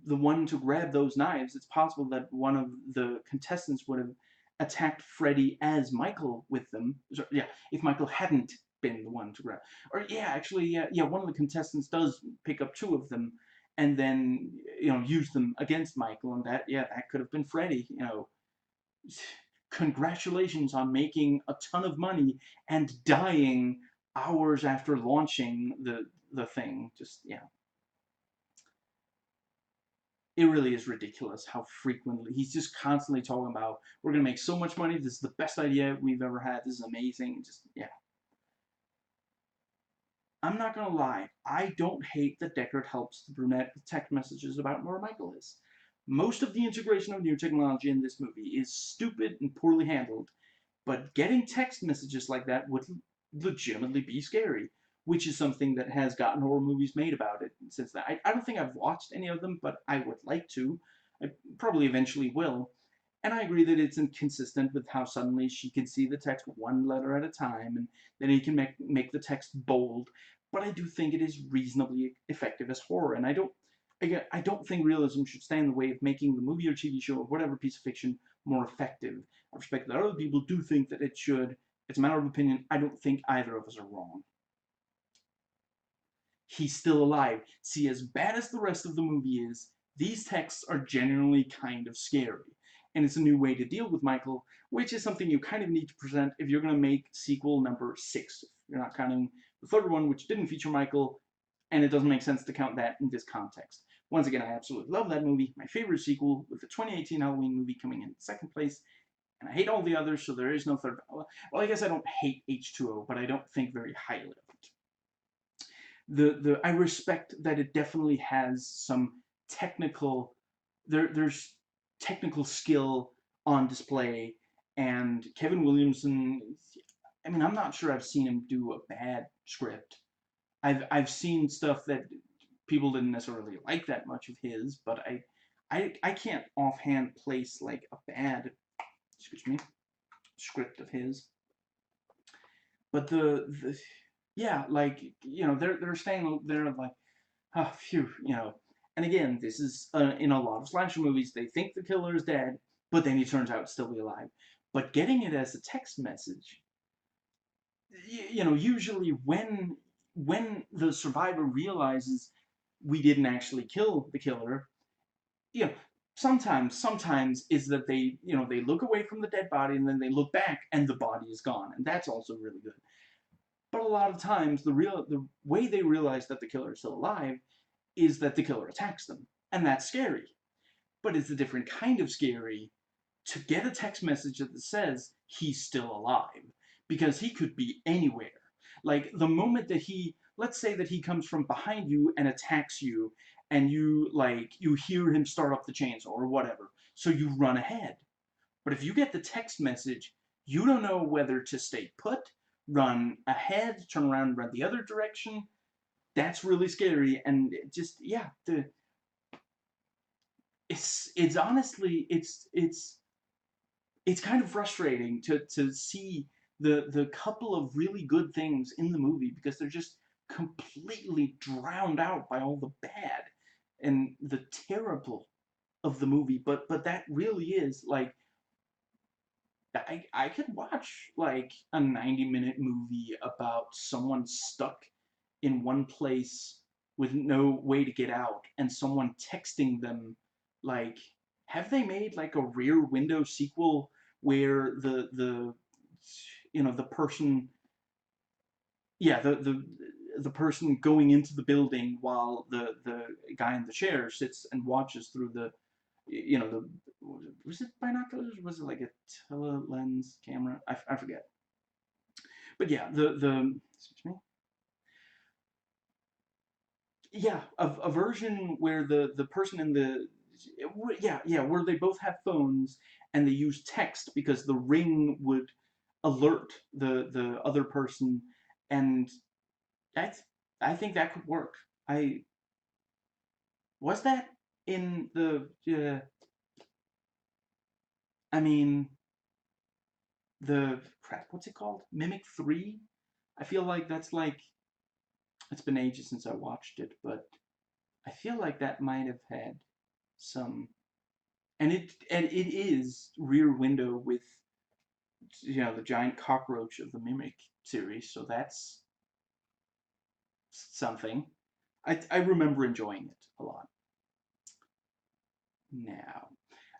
the one to grab those knives, it's possible that one of the contestants would have attacked Freddy as Michael with them. So, yeah, if Michael hadn't been the one to grab. Or, yeah, actually, yeah, one of the contestants does pick up two of them and then, you know, use them against Michael, and that, yeah, that could have been Freddy, you know. Congratulations on making a ton of money and dying hours after launching the thing. Just, yeah. It really is ridiculous how frequently he's just constantly talking about, we're gonna make so much money, this is the best idea we've ever had, this is amazing. Just, yeah. I'm not gonna lie, I don't hate that Deckard helps the brunette with text messages about where Michael is. Most of the integration of new technology in this movie is stupid and poorly handled, but getting text messages like that would legitimately be scary, which is something that has gotten horror movies made about it since then. I don't think I've watched any of them, but I would like to. I probably eventually will. And I agree that it's inconsistent with how suddenly she can see the text one letter at a time, and then he can make the text bold. But I do think it is reasonably effective as horror, and again, I don't think realism should stand in the way of making the movie or TV show or whatever piece of fiction more effective. I respect that other people do think that it should. It's a matter of opinion. I don't think either of us are wrong. He's still alive. See, as bad as the rest of the movie is, these texts are genuinely kind of scary. And it's a new way to deal with Michael, which is something you kind of need to present if you're going to make sequel number 6. You're not counting the third one, which didn't feature Michael, and it doesn't make sense to count that in this context. Once again, I absolutely love that movie. My favorite sequel, with the 2018 Halloween movie coming in second place. And I hate all the others, so there is no third. Well, I guess I don't hate H2O, but I don't think very highly of it. I respect that it definitely has some technical there's technical skill on display, and Kevin Williamson, I mean, I'm not sure I've seen him do a bad script. I've seen stuff that people didn't necessarily like that much of his, but I can't offhand place like a bad, excuse me, script of his. But the yeah, like, you know, they're staying there like, oh, phew, you know. And again, this is in a lot of slasher movies, they think the killer is dead, but then he turns out to still be alive. But getting it as a text message, you know, usually when the survivor realizes we didn't actually kill the killer, you know, sometimes is that they, you know, they look away from the dead body and then they look back and the body is gone, and that's also really good. But a lot of times, the way they realize that the killer is still alive is that the killer attacks them, and that's scary. But it's a different kind of scary to get a text message that says he's still alive, because he could be anywhere. Like, the moment that let's say that he comes from behind you and attacks you, and you hear him start up the chainsaw or whatever, so you run ahead. But if you get the text message, you don't know whether to stay put, run ahead, turn around, run the other direction. That's really scary, and just, yeah, it's honestly, it's kind of frustrating to see the couple of really good things in the movie, because they're just completely drowned out by all the bad and the terrible of the movie. But that really is like, I could watch like a 90-minute movie about someone stuck in one place with no way to get out, and someone texting them like, have they made like a Rear Window sequel where the person, yeah, the person going into the building while the guy in the chair sits and watches through the, the, was it binoculars? Was it like a tele-lens camera? I forget. But yeah, excuse me. Yeah, a version where the person in the, yeah, where they both have phones and they use text because the ring would alert the other person, and that's, I think that could work. I was that in the I mean the crap, what's it called? Mimic 3? I feel like that's like, it's been ages since I watched it, but I feel like that might have had some, and it is Rear Window with, the giant cockroach of the Mimic series, so that's something. I remember enjoying it a lot. Now,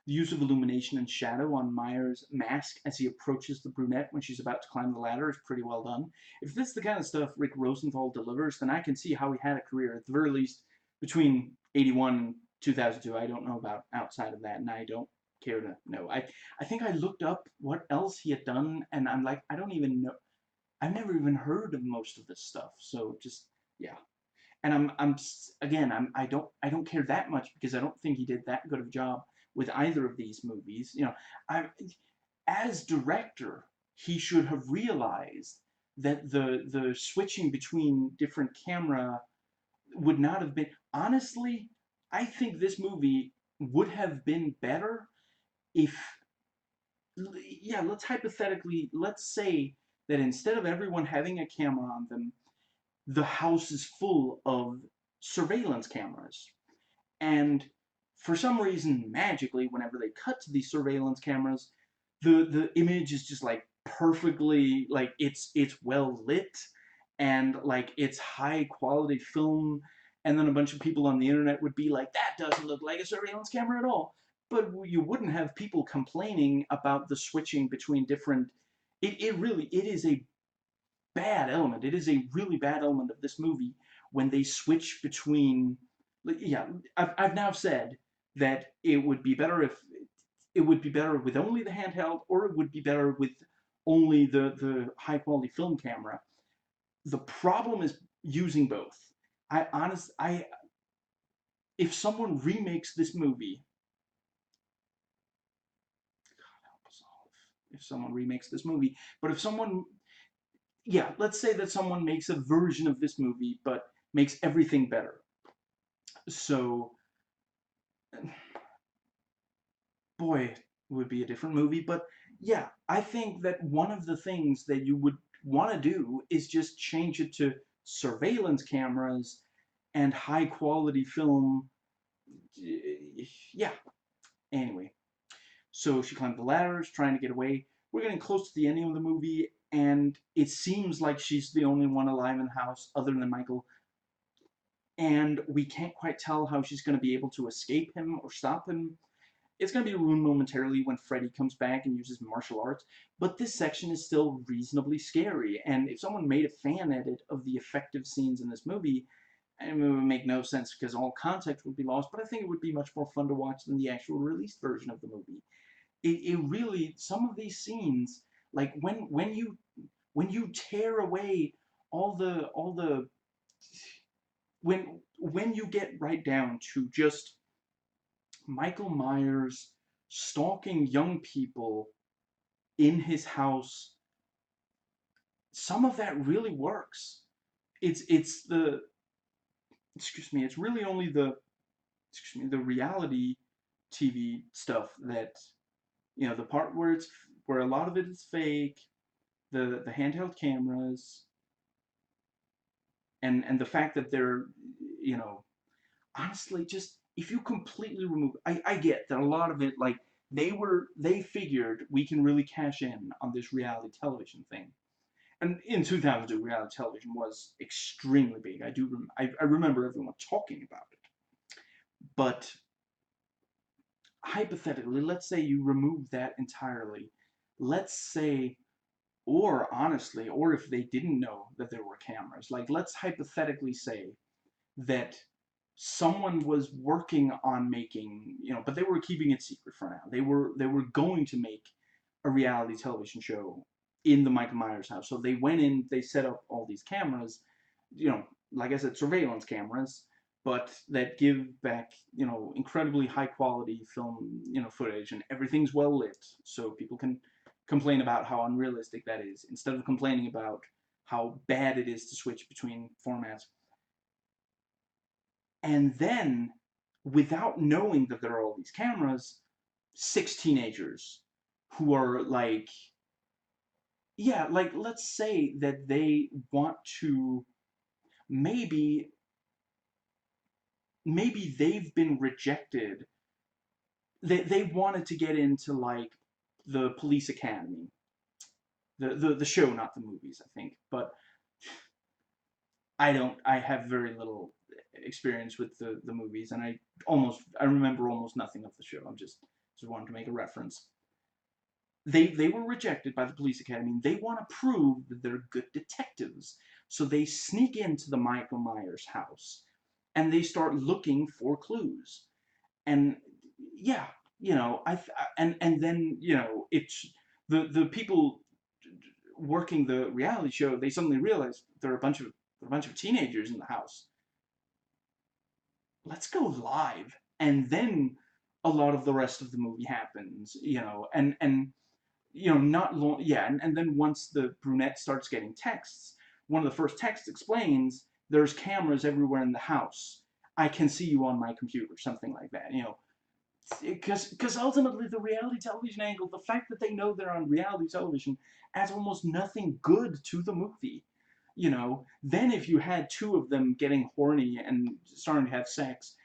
the use of illumination and shadow on Myers' mask as he approaches the brunette when she's about to climb the ladder is pretty well done. If this is the kind of stuff Rick Rosenthal delivers, then I can see how he had a career, at the very least, between 81 and 2002. I don't know about outside of that, and I don't care to know. I think I looked up what else he had done, and I'm like, I don't even know. I've never even heard of most of this stuff, so just, yeah. And again, I don't care that much because I don't think he did that good of a job with either of these movies. I, as director, he should have realized that the switching between different camera would not have been, honestly, I think this movie would have been better if, yeah, let's say that instead of everyone having a camera on them, the house is full of surveillance cameras. And for some reason, magically, whenever they cut to these surveillance cameras, the image is just like perfectly, like it's well lit, and like it's high quality film. And then a bunch of people on the internet would be like, that doesn't look like a surveillance camera at all. But you wouldn't have people complaining about the switching between different. It is a bad element. It is a really bad element of this movie when they switch between. Yeah, I've now said that it would be better with only the handheld, or it would be better with only the high quality film camera. The problem is using both. I if someone remakes this movie, if someone remakes this movie, but if someone, yeah, let's say that someone makes a version of this movie but makes everything better. So, boy, it would be a different movie. But yeah, I think that one of the things that you would want to do is just change it to surveillance cameras and high quality film. Yeah. Anyway, so she climbed the ladders, trying to get away. We're getting close to the ending of the movie, and it seems like she's the only one alive in the house other than Michael. And we can't quite tell how she's going to be able to escape him or stop him. It's going to be ruined momentarily when Freddy comes back and uses martial arts, but this section is still reasonably scary, and if someone made a fan edit of the effective scenes in this movie, it would make no sense because all context would be lost, but I think it would be much more fun to watch than the actual released version of the movie. It really, some of these scenes, like when you tear away all the when you get right down to just Michael Myers stalking young people in his house, some of that really works. It's the, excuse me, it's really only the reality TV stuff that, the part where a lot of it is fake, the handheld cameras, and the fact that they're, you know, honestly, just if you completely remove, I get that a lot of it, like, they figured we can really cash in on this reality television thing. And in 2002, reality television was extremely big. I remember everyone talking about it. But hypothetically, let's say you remove that entirely. Let's say, or honestly, or if they didn't know that there were cameras, like let's hypothetically say that someone was working on making, but they were keeping it secret for now. They were going to make a reality television show in the Michael Myers house. So they went in, they set up all these cameras, like I said, surveillance cameras, but that give back, incredibly high quality film, footage, and everything's well lit, so people can complain about how unrealistic that is instead of complaining about how bad it is to switch between formats. And then, without knowing that there are all these cameras, six teenagers who are like, yeah, like let's say that they want to, maybe they've been rejected. They wanted to get into like the police academy, the show, not the movies, I think. But I have very little experience with the movies, and I remember almost nothing of the show. I'm just wanted to make a reference. They were rejected by the police academy, and they want to prove that they're good detectives. So they sneak into the Michael Myers house, and they start looking for clues. And yeah, and then it's the people working the reality show. They suddenly realize there are a bunch of teenagers in the house. Let's go live. And then a lot of the rest of the movie happens, and not long, yeah, and then once the brunette starts getting texts, one of the first texts explains there's cameras everywhere in the house. I can see you on my computer, something like that, because ultimately the reality television angle, the fact that they know they're on reality television, adds almost nothing good to the movie. Then if you had two of them getting horny and starting to have sex,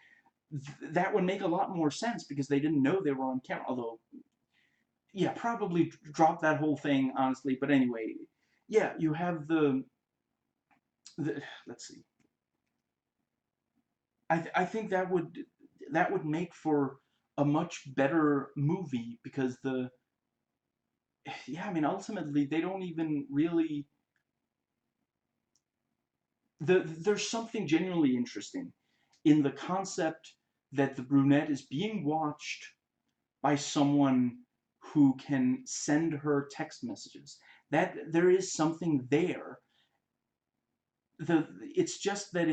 that would make a lot more sense because they didn't know they were on camera. Although, yeah, probably drop that whole thing, honestly. But anyway, yeah, you have the let's see. I think that would make for a much better movie because yeah, I mean, ultimately they don't even really, there's something genuinely interesting in the concept that the brunette is being watched by someone who can send her text messages. That there is something there. It's just that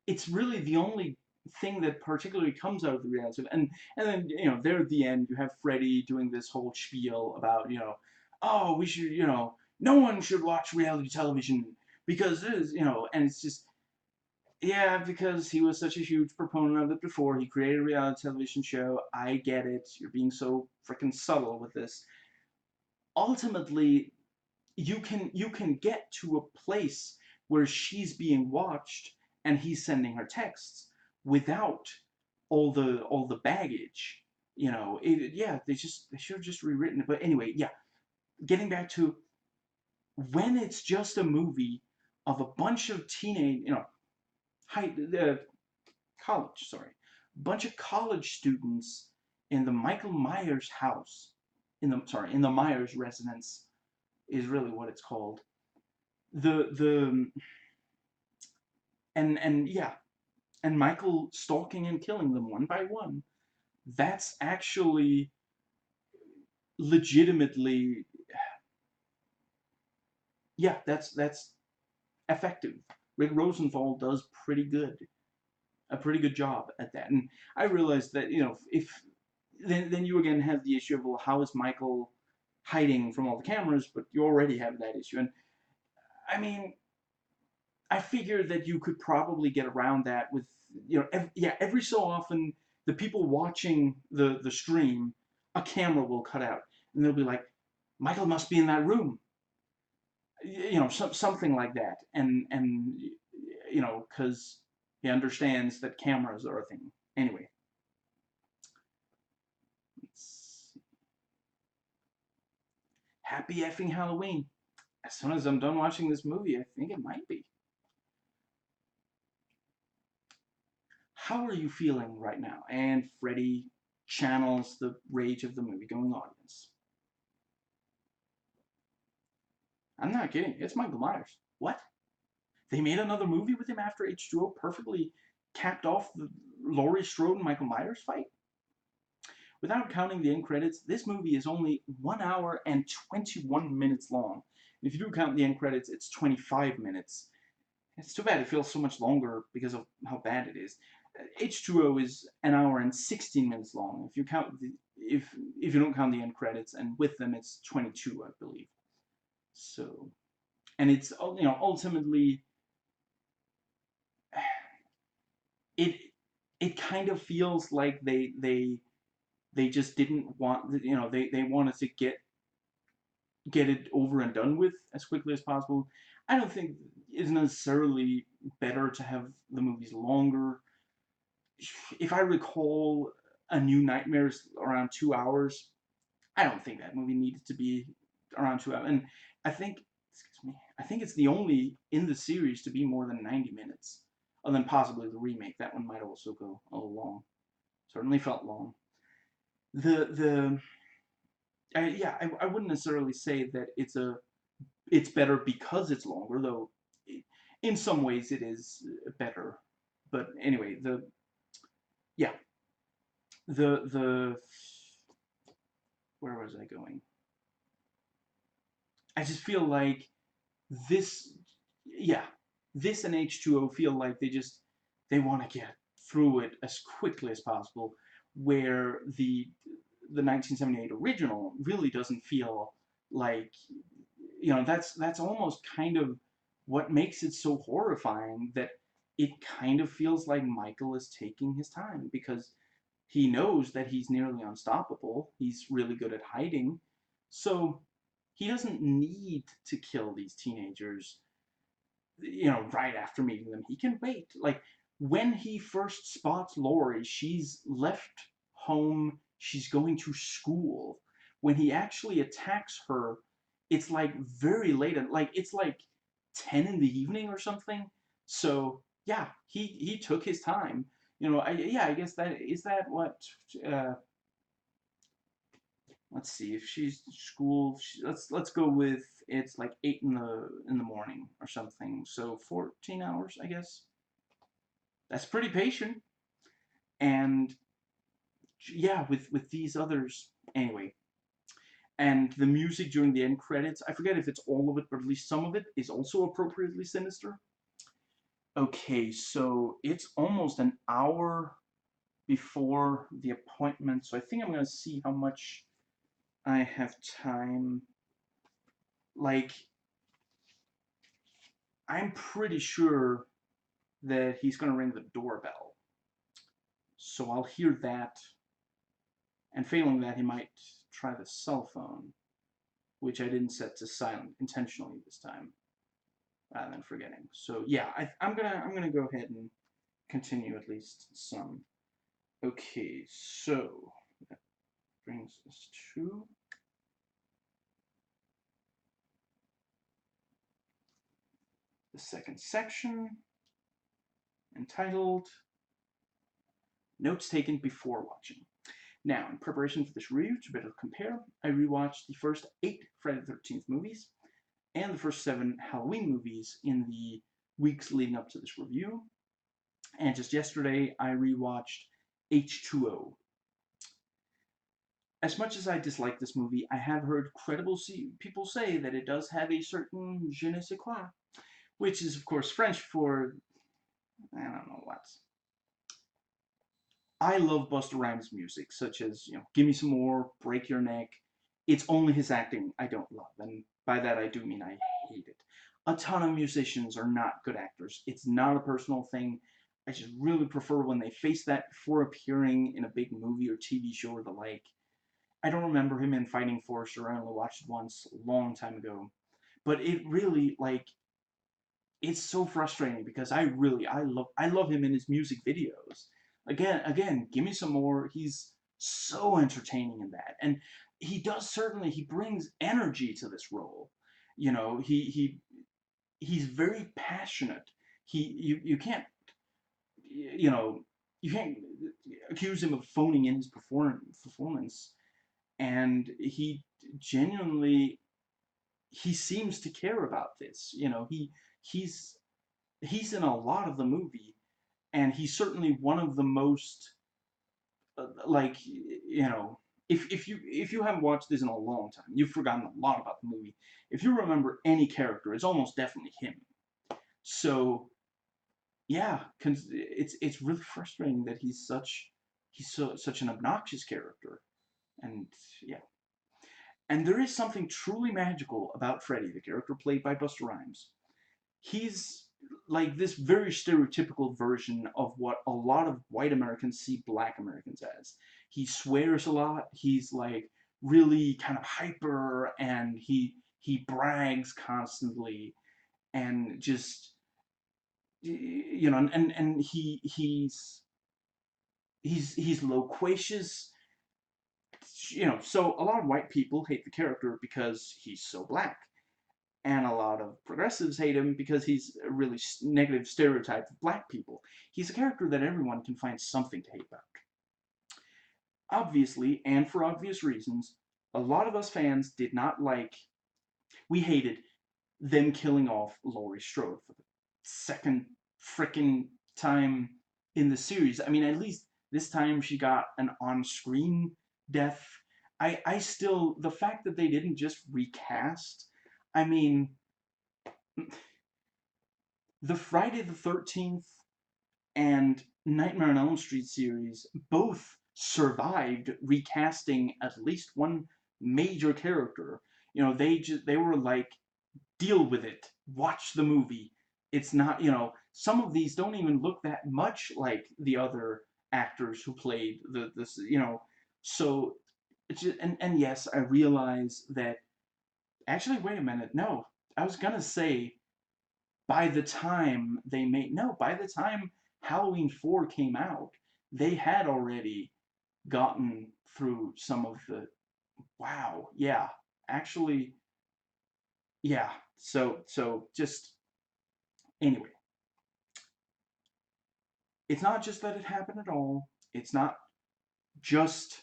it's really the only thing that particularly comes out of the reality. And then there at the end you have Freddy doing this whole spiel about oh, we should, no one should watch reality television because it is, and it's just, yeah, because he was such a huge proponent of it before he created a reality television show. I get it. You're being so freaking subtle with this. Ultimately, you can get to a place where she's being watched and he's sending her texts without all the baggage. Yeah, they should have just rewritten it. But anyway, yeah, getting back to when it's just a movie of a bunch of teenage, high, college, sorry, bunch of college students in the Michael Myers house, in the Myers residence is really what it's called. The and yeah, and Michael stalking and killing them one by one. That's actually legitimately, yeah, that's effective. Rick Rosenthal does a pretty good job at that. And I realized that if then you again have the issue of, well, how is Michael hiding from all the cameras? But you already have that issue. And I mean, I figured that you could probably get around that with, yeah, every so often the people watching the stream, a camera will cut out, and they'll be like, Michael must be in that room, something like that, and because he understands that cameras are a thing. Anyway, happy effing Halloween. As soon as I'm done watching this movie, I think it might be. How are you feeling right now? And Freddy, channels the rage of the movie-going audience. I'm not kidding. It's Michael Myers. What? They made another movie with him after H2O perfectly capped off the Laurie Strode and Michael Myers fight? Without counting the end credits, this movie is only 1 hour and 21 minutes long. If you do count the end credits, it's 25 minutes. It's too bad it feels so much longer because of how bad it is. H2O is 1 hour and 16 minutes long. If you count if you don't count the end credits, and with them it's 22, I believe. So, and it's, you know, ultimately it it kind of feels like they just didn't want, you know, they wanted to get it over and done with as quickly as possible. I don't think it's necessarily better to have the movies longer. If I recall, A New Nightmare is around 2 hours. I don't think that movie needed to be around 2 hours. And I think, excuse me, I think it's the only in the series to be more than 90 minutes. Other than possibly the remake. That one might also go a little long. Certainly felt long. The yeah, I wouldn't necessarily say that it's better because it's longer, though in some ways it is better. But anyway, yeah, the where was I going? I just feel like this, yeah, this and H2O feel like they want to get through it as quickly as possible, where the 1978 original really doesn't feel like, you know, that's almost kind of what makes it so horrifying, that it kind of feels like Michael is taking his time because he knows that he's nearly unstoppable. He's really good at hiding. So he doesn't need to kill these teenagers, you know, right after meeting them. He can wait. Like, when he first spots Laurie, she's left home, she's going to school. When he actually attacks her, it's like very late, like it's like 10 in the evening or something. So yeah, he took his time. You know, yeah, I guess that is that what. Uh, let's see, if she's school, let's go with, it's like 8 in the morning or something. So 14 hours, I guess. That's pretty patient. And yeah, with these others, anyway. And the music during the end credits, I forget if it's all of it, but at least some of it is also appropriately sinister. Okay, so it's almost an hour before the appointment, so I think I'm gonna see how much I have time. Like, I'm pretty sure that he's gonna ring the doorbell, so I'll hear that, and failing that, he might try the cell phone, which I didn't set to silent intentionally this time, rather than forgetting. So yeah, I'm gonna go ahead and continue at least some. Okay, so that brings us to the second section, entitled Notes Taken Before Watching. Now, in preparation for this review, to better compare, I rewatched the first 8 Friday the 13th movies and the first 7 Halloween movies in the weeks leading up to this review. And just yesterday, I rewatched H2O. As much as I dislike this movie, I have heard credible people say that it does have a certain je ne sais quoi, which is, of course, French for, I don't know what. I love Busta Rhymes' music, such as, you know, Give Me Some More, Break Your Neck. It's only his acting I don't love, and by that I do mean I hate it. A ton of musicians are not good actors. It's not a personal thing. I just really prefer when they face that before appearing in a big movie or TV show or the like. I don't remember him in Fighting Forrester. I only watched it once a long time ago. But it really, like, it's so frustrating because I love him in his music videos. Again, Give Me Some More. He's so entertaining in that, and he brings energy to this role. You know, he's very passionate. You can't, you know, you can't accuse him of phoning in his performance, and he genuinely, he seems to care about this. You know, he's he's in a lot of the movie, and he's certainly one of the most like, you know, if you haven't watched this in a long time, you've forgotten a lot about the movie. If you remember any character, it's almost definitely him. So yeah, it's really frustrating that such an obnoxious character, and yeah. And there is something truly magical about Freddy, the character played by Busta Rhymes. He's like this very stereotypical version of what a lot of white Americans see black Americans as. He swears a lot. He's like really kind of hyper, and he brags constantly, and just, you know, and he's loquacious, you know. So a lot of white people hate the character because he's so black, and a lot of progressives hate him because he's a really negative stereotype of black people. He's a character that everyone can find something to hate about. Obviously, and for obvious reasons, a lot of us fans did not like, we hated them killing off Laurie Strode for the second frickin' time in the series. I mean, at least this time she got an on-screen death. I still, the fact that they didn't just recast, I mean, the Friday the 13th and Nightmare on Elm Street series both survived recasting at least one major character. You know, they were like, deal with it. Watch the movie. It's not, you know, some of these don't even look that much like the other actors who played this, you know. So it's just, and yes, I realize that, actually, wait a minute. No, I was gonna say, by the time they made, no, by the time Halloween 4 came out, they had already gotten through some of the, wow, yeah, actually, yeah. So just, anyway, it's not just that it happened at all. It's not just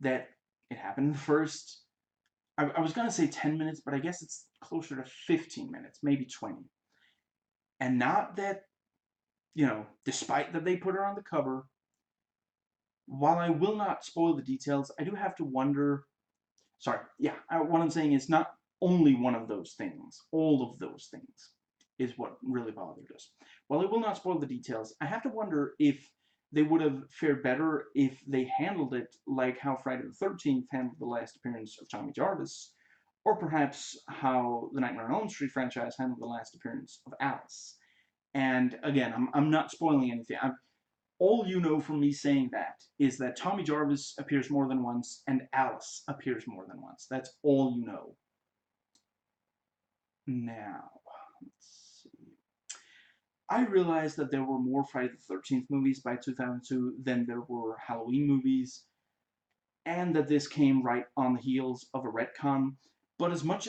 that it happened in the first, I was gonna say 10 minutes, but I guess it's closer to 15 minutes, maybe 20. And not that, you know, despite that they put her on the cover, while I will not spoil the details, I do have to wonder. Sorry, yeah, what I'm saying is not only one of those things, all of those things is what really bothered us. While I will not spoil the details, I have to wonder if they would have fared better if they handled it like how Friday the 13th handled the last appearance of Tommy Jarvis, or perhaps how the Nightmare on Elm Street franchise handled the last appearance of Alice. And again, I'm not spoiling anything. All you know from me saying that is that Tommy Jarvis appears more than once and Alice appears more than once. That's all you know. Now, let's see. I realized that there were more Friday the 13th movies by 2002 than there were Halloween movies, and that this came right on the heels of a retcon. But as much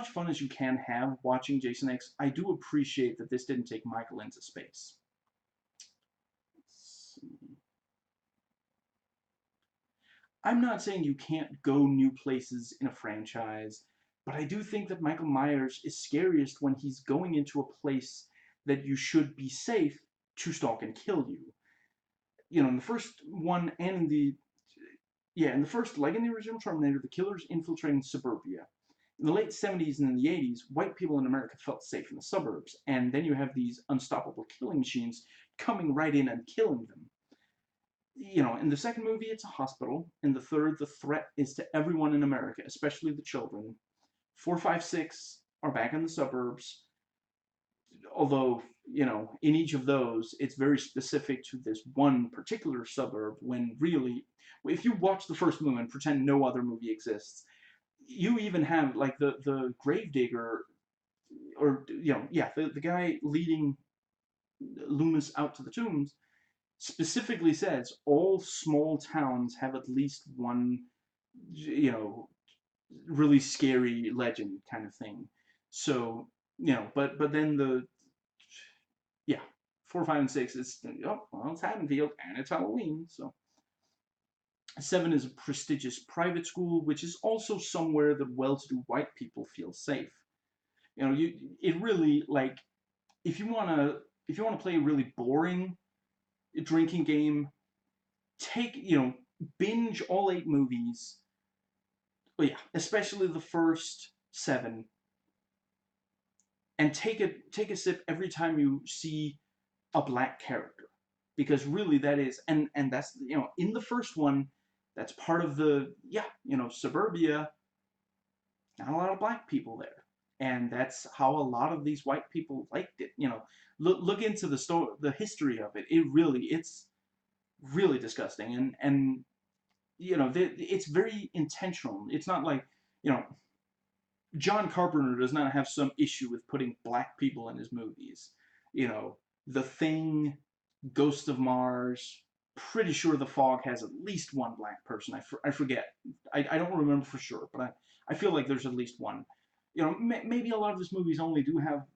fun as you can have watching Jason X, I do appreciate that this didn't take Michael into space. Let's see. I'm not saying you can't go new places in a franchise, but I do think that Michael Myers is scariest when he's going into a place that you should be safe to stalk and kill you. You know, in the first one and in the, yeah, in the first, like in the original Terminator, the killer's infiltrating suburbia. In the late 70s and in the 80s, white people in America felt safe in the suburbs, and then you have these unstoppable killing machines coming right in and killing them. You know, in the second movie, it's a hospital. In the third, the threat is to everyone in America, especially the children. 4, 5, 6 are back in the suburbs, although, you know, in each of those, it's very specific to this one particular suburb, when really, if you watch the first movie and pretend no other movie exists, you even have, like, the gravedigger, or, you know, yeah, the guy leading Loomis out to the tombs, specifically says all small towns have at least one, you know, really scary legend kind of thing. So, you know, but then yeah, 4, 5, and 6 is, oh, well, it's Haddonfield and it's Halloween. So 7 is a prestigious private school, which is also somewhere that well-to-do white people feel safe. It really, like, if you wanna play a really boring drinking game, binge all 8 movies. Well, yeah, especially the first 7, and take a sip every time you see a black character, because really that is, and that's, in the first one, that's part of the, suburbia. Not a lot of black people there, and that's how a lot of these white people liked it. Look into the history of it. It's really disgusting, and it's very intentional. It's not like, John Carpenter does not have some issue with putting black people in his movies. The Thing, Ghost of Mars. Pretty sure The Fog has at least one black person. I forget. I don't remember for sure, but I feel like there's at least one. Maybe a lot of his movies only do have,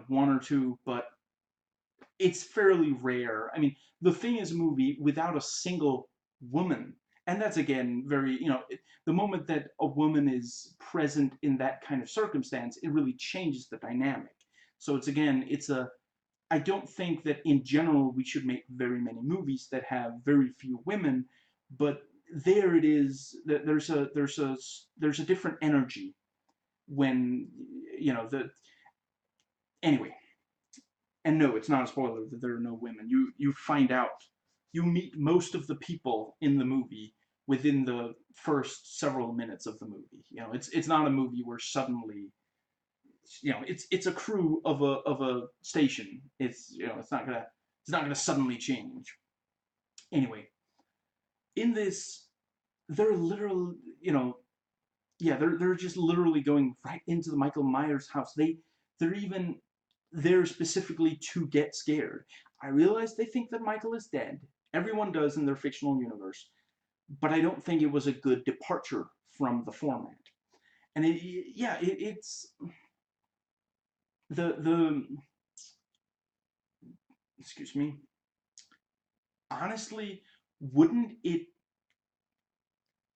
one or two, but it's fairly rare. I mean, The Thing is a movie without a single woman. And that's, again, very, the moment that a woman is present in that kind of circumstance, it really changes the dynamic. So I don't think that in general we should make very many movies that have very few women, but there it is. There's a different energy when, anyway. And no, it's not a spoiler that there are no women. You find out, you meet most of the people in the movie within the first several minutes of the movie. It's not a movie where suddenly, it's a crew of a station. It's not gonna suddenly change. Anyway, in this, they're literally, yeah, they're just literally going right into the Michael Myers house. They're even there specifically to get scared. I realize they think that Michael is dead. Everyone does in their fictional universe, but I don't think it was a good departure from the format. And it's the excuse me. Honestly, wouldn't it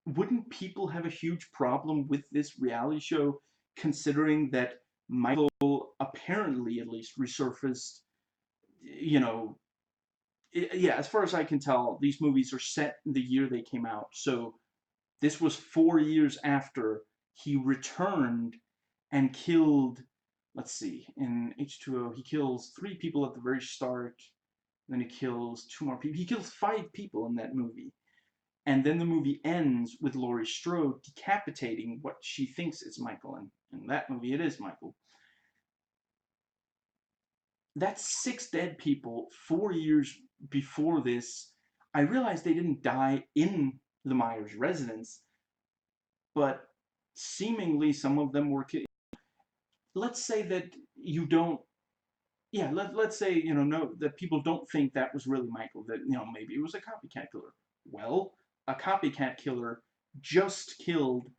wouldn't people have a huge problem with this reality show, considering that Michael apparently at least resurfaced, you know, yeah, as far as I can tell, these movies are set in the year they came out. So this was 4 years after he returned and killed, let's see, in H2O, he kills 3 people at the very start, then he kills 2 more people. He kills 5 people in that movie. And then the movie ends with Laurie Strode decapitating what she thinks is Michael. And in that movie, it is Michael. That's 6 dead people 4 years before this. I realized they didn't die in the Myers residence, but seemingly some of them were killed. Let's say that you don't, yeah, let's say, no, that people don't think that was really Michael, that, maybe it was a copycat killer. Well, a copycat killer just killed,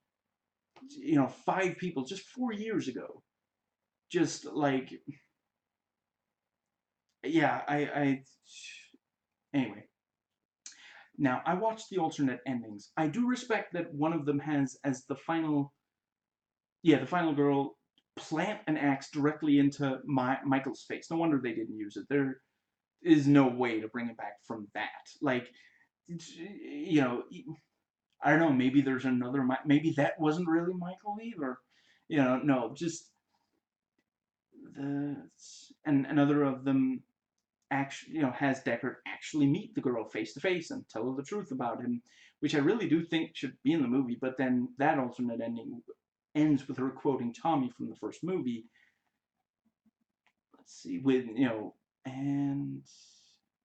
5 people just 4 years ago. Just like, yeah, anyway. Now, I watched the alternate endings. I do respect that one of them has, as the final, yeah, the final girl, plant an axe directly into Michael's face. No wonder they didn't use it. There is no way to bring it back from that. Like, I don't know, maybe there's another, maybe that wasn't really Michael either. No, just and another of them actually, has Deckard actually meet the girl face to face and tell her the truth about him, which I really do think should be in the movie. But then that alternate ending ends with her quoting Tommy from the first movie. Let's see, with and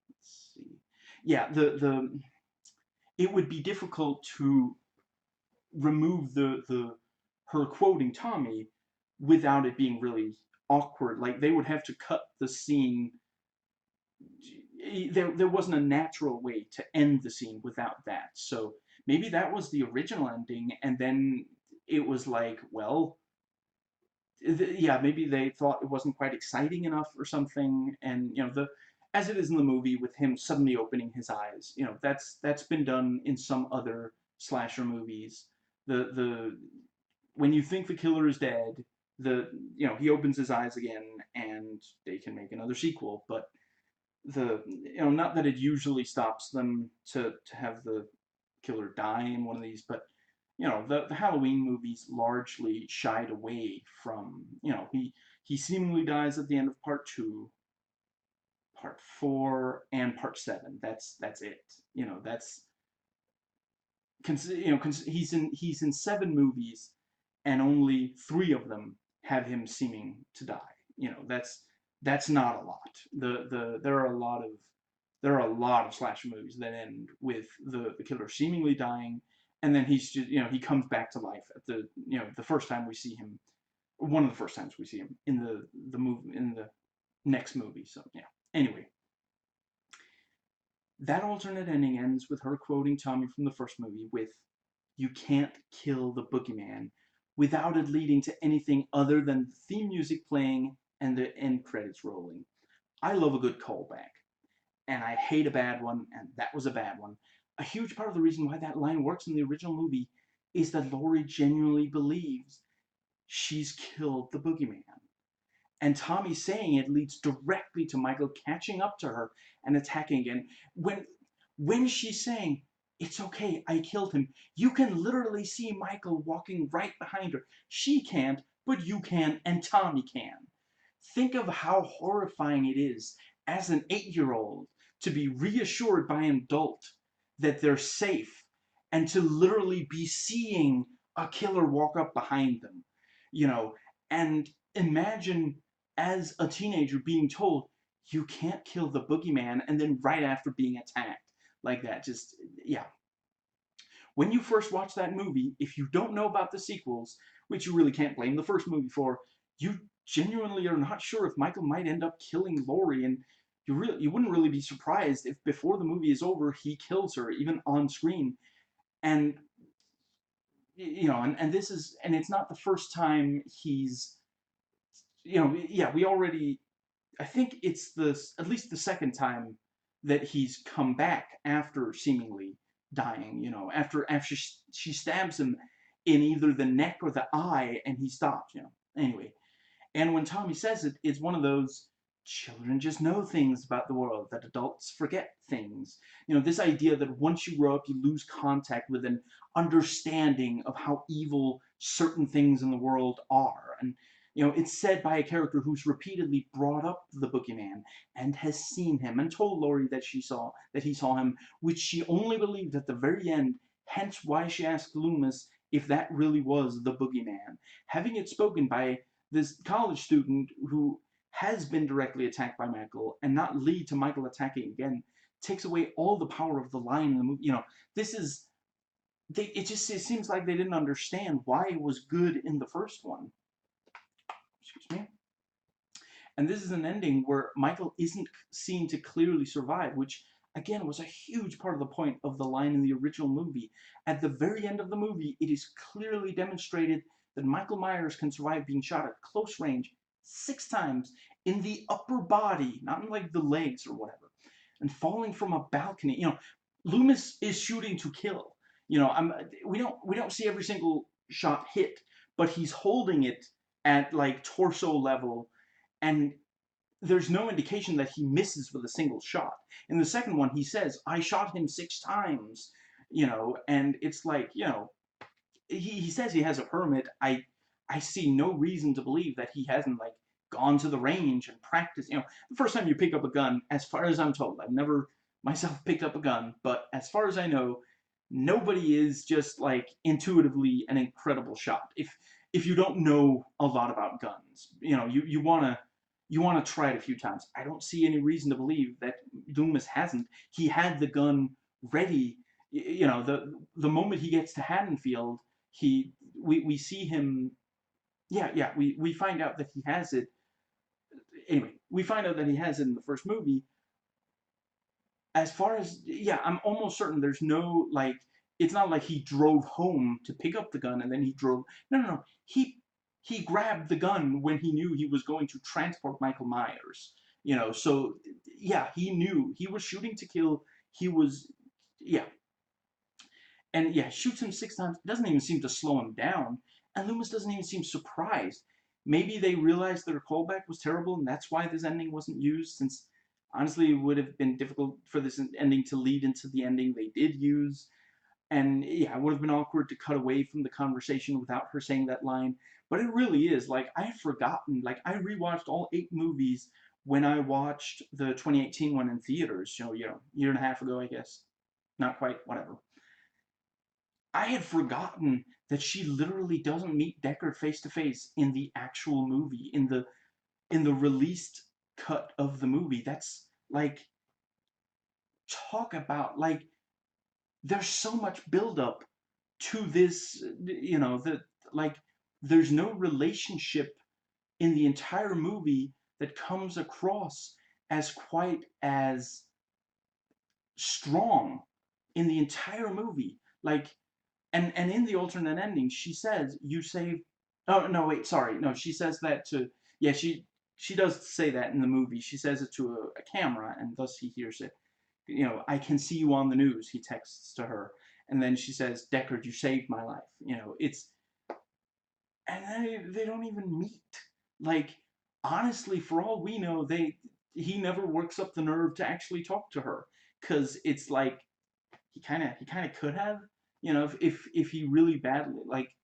let's see, yeah, the it would be difficult to remove the her quoting Tommy without it being really awkward. Like, they would have to cut the scene. There wasn't a natural way to end the scene without that. So maybe that was the original ending, and then it was like, well, yeah, maybe they thought it wasn't quite exciting enough or something, and as it is in the movie with him suddenly opening his eyes. You know, that's been done in some other slasher movies. The when you think the killer is dead, he opens his eyes again, and they can make another sequel. But not that it usually stops them to have the killer die in one of these, but the Halloween movies largely shied away from, he seemingly dies at the end of part 2, part 4, and part 7. That's it. That's he's in 7 movies, and only 3 of them have him seeming to die. That's not a lot. There are a lot of slasher movies that end with the killer seemingly dying, and then he's just he comes back to life at the first time we see him, one of the first times we see him in the movie, in the next movie. So yeah. Anyway, that alternate ending ends with her quoting Tommy from the first movie with, "You can't kill the boogeyman," without it leading to anything other than the theme music playing and the end credits rolling. I love a good callback, and I hate a bad one, and that was a bad one. A huge part of the reason why that line works in the original movie is that Laurie genuinely believes she's killed the boogeyman. And Tommy saying it leads directly to Michael catching up to her and attacking again. When she's saying, "It's okay, I killed him," you can literally see Michael walking right behind her. She can't, but you can, and Tommy can. Think of how horrifying it is as an 8-year-old to be reassured by an adult that they're safe, and to literally be seeing a killer walk up behind them. And imagine as a teenager being told, "You can't kill the boogeyman," and then right after being attacked like that. Just, yeah. When you first watch that movie, if you don't know about the sequels, which you really can't blame the first movie for, you genuinely are not sure if Michael might end up killing Laurie, and you wouldn't really be surprised if before the movie is over he kills her, even on screen. And and this is, and it's not the first time he's, yeah, we already, I think it's at least the second time that he's come back after seemingly dying. After she stabs him in either the neck or the eye, and he stops. Anyway, and when Tommy says it, it's one of those, children just know things about the world that adults forget things. This idea that once you grow up, you lose contact with an understanding of how evil certain things in the world are. And it's said by a character who's repeatedly brought up the boogeyman and has seen him and told Laurie that he saw him, which she only believed at the very end, hence why she asked Loomis if that really was the boogeyman. Having it spoken by this college student who has been directly attacked by Michael and not lead to Michael attacking again takes away all the power of the line in the movie. This is, it seems like they didn't understand why it was good in the first one. Excuse me. And this is an ending where Michael isn't seen to clearly survive, which again was a huge part of the point of the line in the original movie. At the very end of the movie, it is clearly demonstrated that Michael Myers can survive being shot at close range 6 times in the upper body, not in like the legs or whatever, and falling from a balcony. Loomis is shooting to kill. We don't see every single shot hit, but he's holding it at like torso level, and there's no indication that he misses with a single shot. In the second one, he says, "I shot him 6 times," and it's like, he says he has a permit. I see no reason to believe that he hasn't like gone to the range and practiced. The first time you pick up a gun, as far as I'm told, I've never myself picked up a gun, but as far as I know, nobody is just like intuitively an incredible shot. If you don't know a lot about guns, you wanna try it a few times. I don't see any reason to believe that Loomis hasn't. He had the gun ready. The moment he gets to Haddonfield, we see him. Yeah. We find out that he has it. Anyway, we find out that he has it in the first movie. As far as, yeah, I'm almost certain there's no, like, it's not like he drove home to pick up the gun and then he drove. No. He grabbed the gun when he knew he was going to transport Michael Myers. You know, so yeah, he knew he was shooting to kill. He was, yeah, and yeah, shoots him 6 times. Doesn't even seem to slow him down, and Loomis doesn't even seem surprised. Maybe they realized their callback was terrible, and that's why this ending wasn't used. Since honestly, it would have been difficult for this ending to lead into the ending they did use. And yeah, it would have been awkward to cut away from the conversation without her saying that line. But it really is. Like, I had forgotten. Like, I rewatched all 8 movies when I watched the 2018 one in theaters, year and a half ago, I guess. Not quite, whatever. I had forgotten that she literally doesn't meet Deckard face to face in the actual movie, in the released cut of the movie. That's like, talk about, like, there's so much buildup to this, that, like, there's no relationship in the entire movie that comes across as quite as strong in the entire movie. Like, and in the alternate ending, she says, "You saved." Oh no, wait, sorry, no, she says that to, yeah, she does say that in the movie. She says it to a camera, and thus he hears it. "I can see you on the news," he texts to her. And then she says, "Deckard, you saved my life." It's, and they don't even meet. Like, honestly, for all we know, he never works up the nerve to actually talk to her. Cause it's like, he kinda could have, if he really badly, like,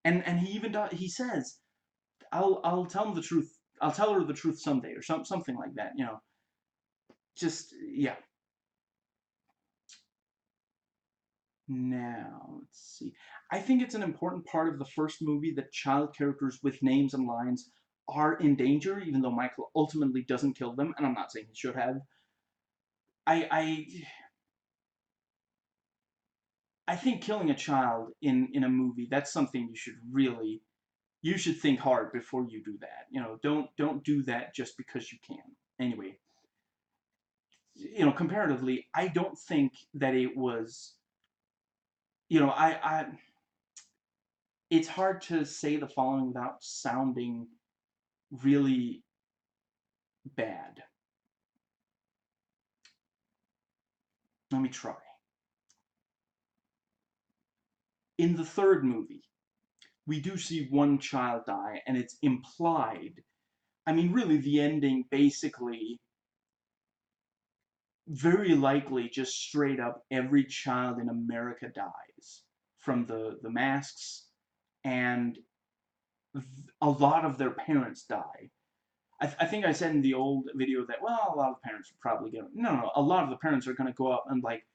and he even does, he says, I'll tell him the truth. I'll tell her the truth someday, or something like that. Just, yeah. Now, let's see. I think it's an important part of the first movie that child characters with names and lines are in danger, even though Michael ultimately doesn't kill them, and I'm not saying he should have. I I think killing a child in a movie, that's something you should think hard before you do that. Don't do that just because you can. Anyway, comparatively, I don't think that it was, I it's hard to say the following without sounding really bad. Let me try. In the third movie, we do see one child die, and it's implied. I mean, really, the ending basically, very likely, just straight up, every child in America dies from the masks, and a lot of their parents die. I think I said in the old video that, well, a lot of parents are probably gonna, no, a lot of the parents are gonna go up and, like,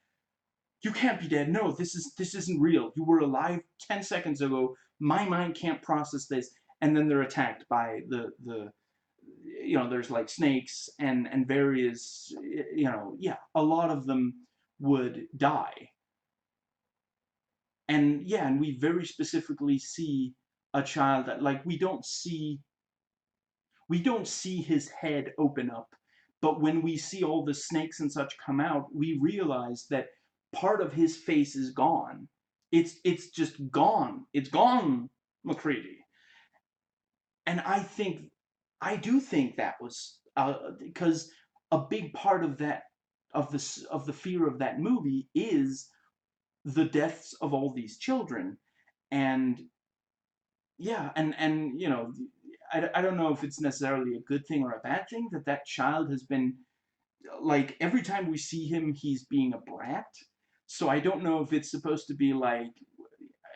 "You can't be dead. No, this isn't real. You were alive 10 seconds ago. My mind can't process this." And then they're attacked by there's like snakes and various, yeah, a lot of them would die. And yeah, and we very specifically see a child that, like, we don't see his head open up, but when we see all the snakes and such come out, we realize that part of his face is gone. It's just gone. It's gone, McCready. And I do think that was, because a big part of that, of the fear of that movie is the deaths of all these children. And yeah, and I don't know if it's necessarily a good thing or a bad thing that that child has been, like, every time we see him, he's being a brat. So I don't know if it's supposed to be like,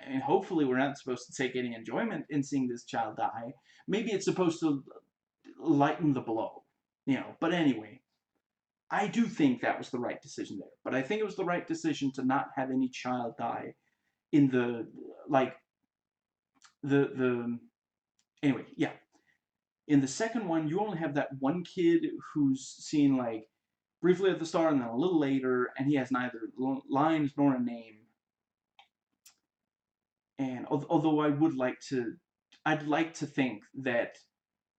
and hopefully we're not supposed to take any enjoyment in seeing this child die. Maybe it's supposed to lighten the blow. But anyway, I do think that was the right decision there. But I think it was the right decision to not have any child die in the, like, the anyway, yeah. In the second one, you only have that one kid who's seen, like, briefly at the start and then a little later, and he has neither lines nor a name. And although I'd like to think that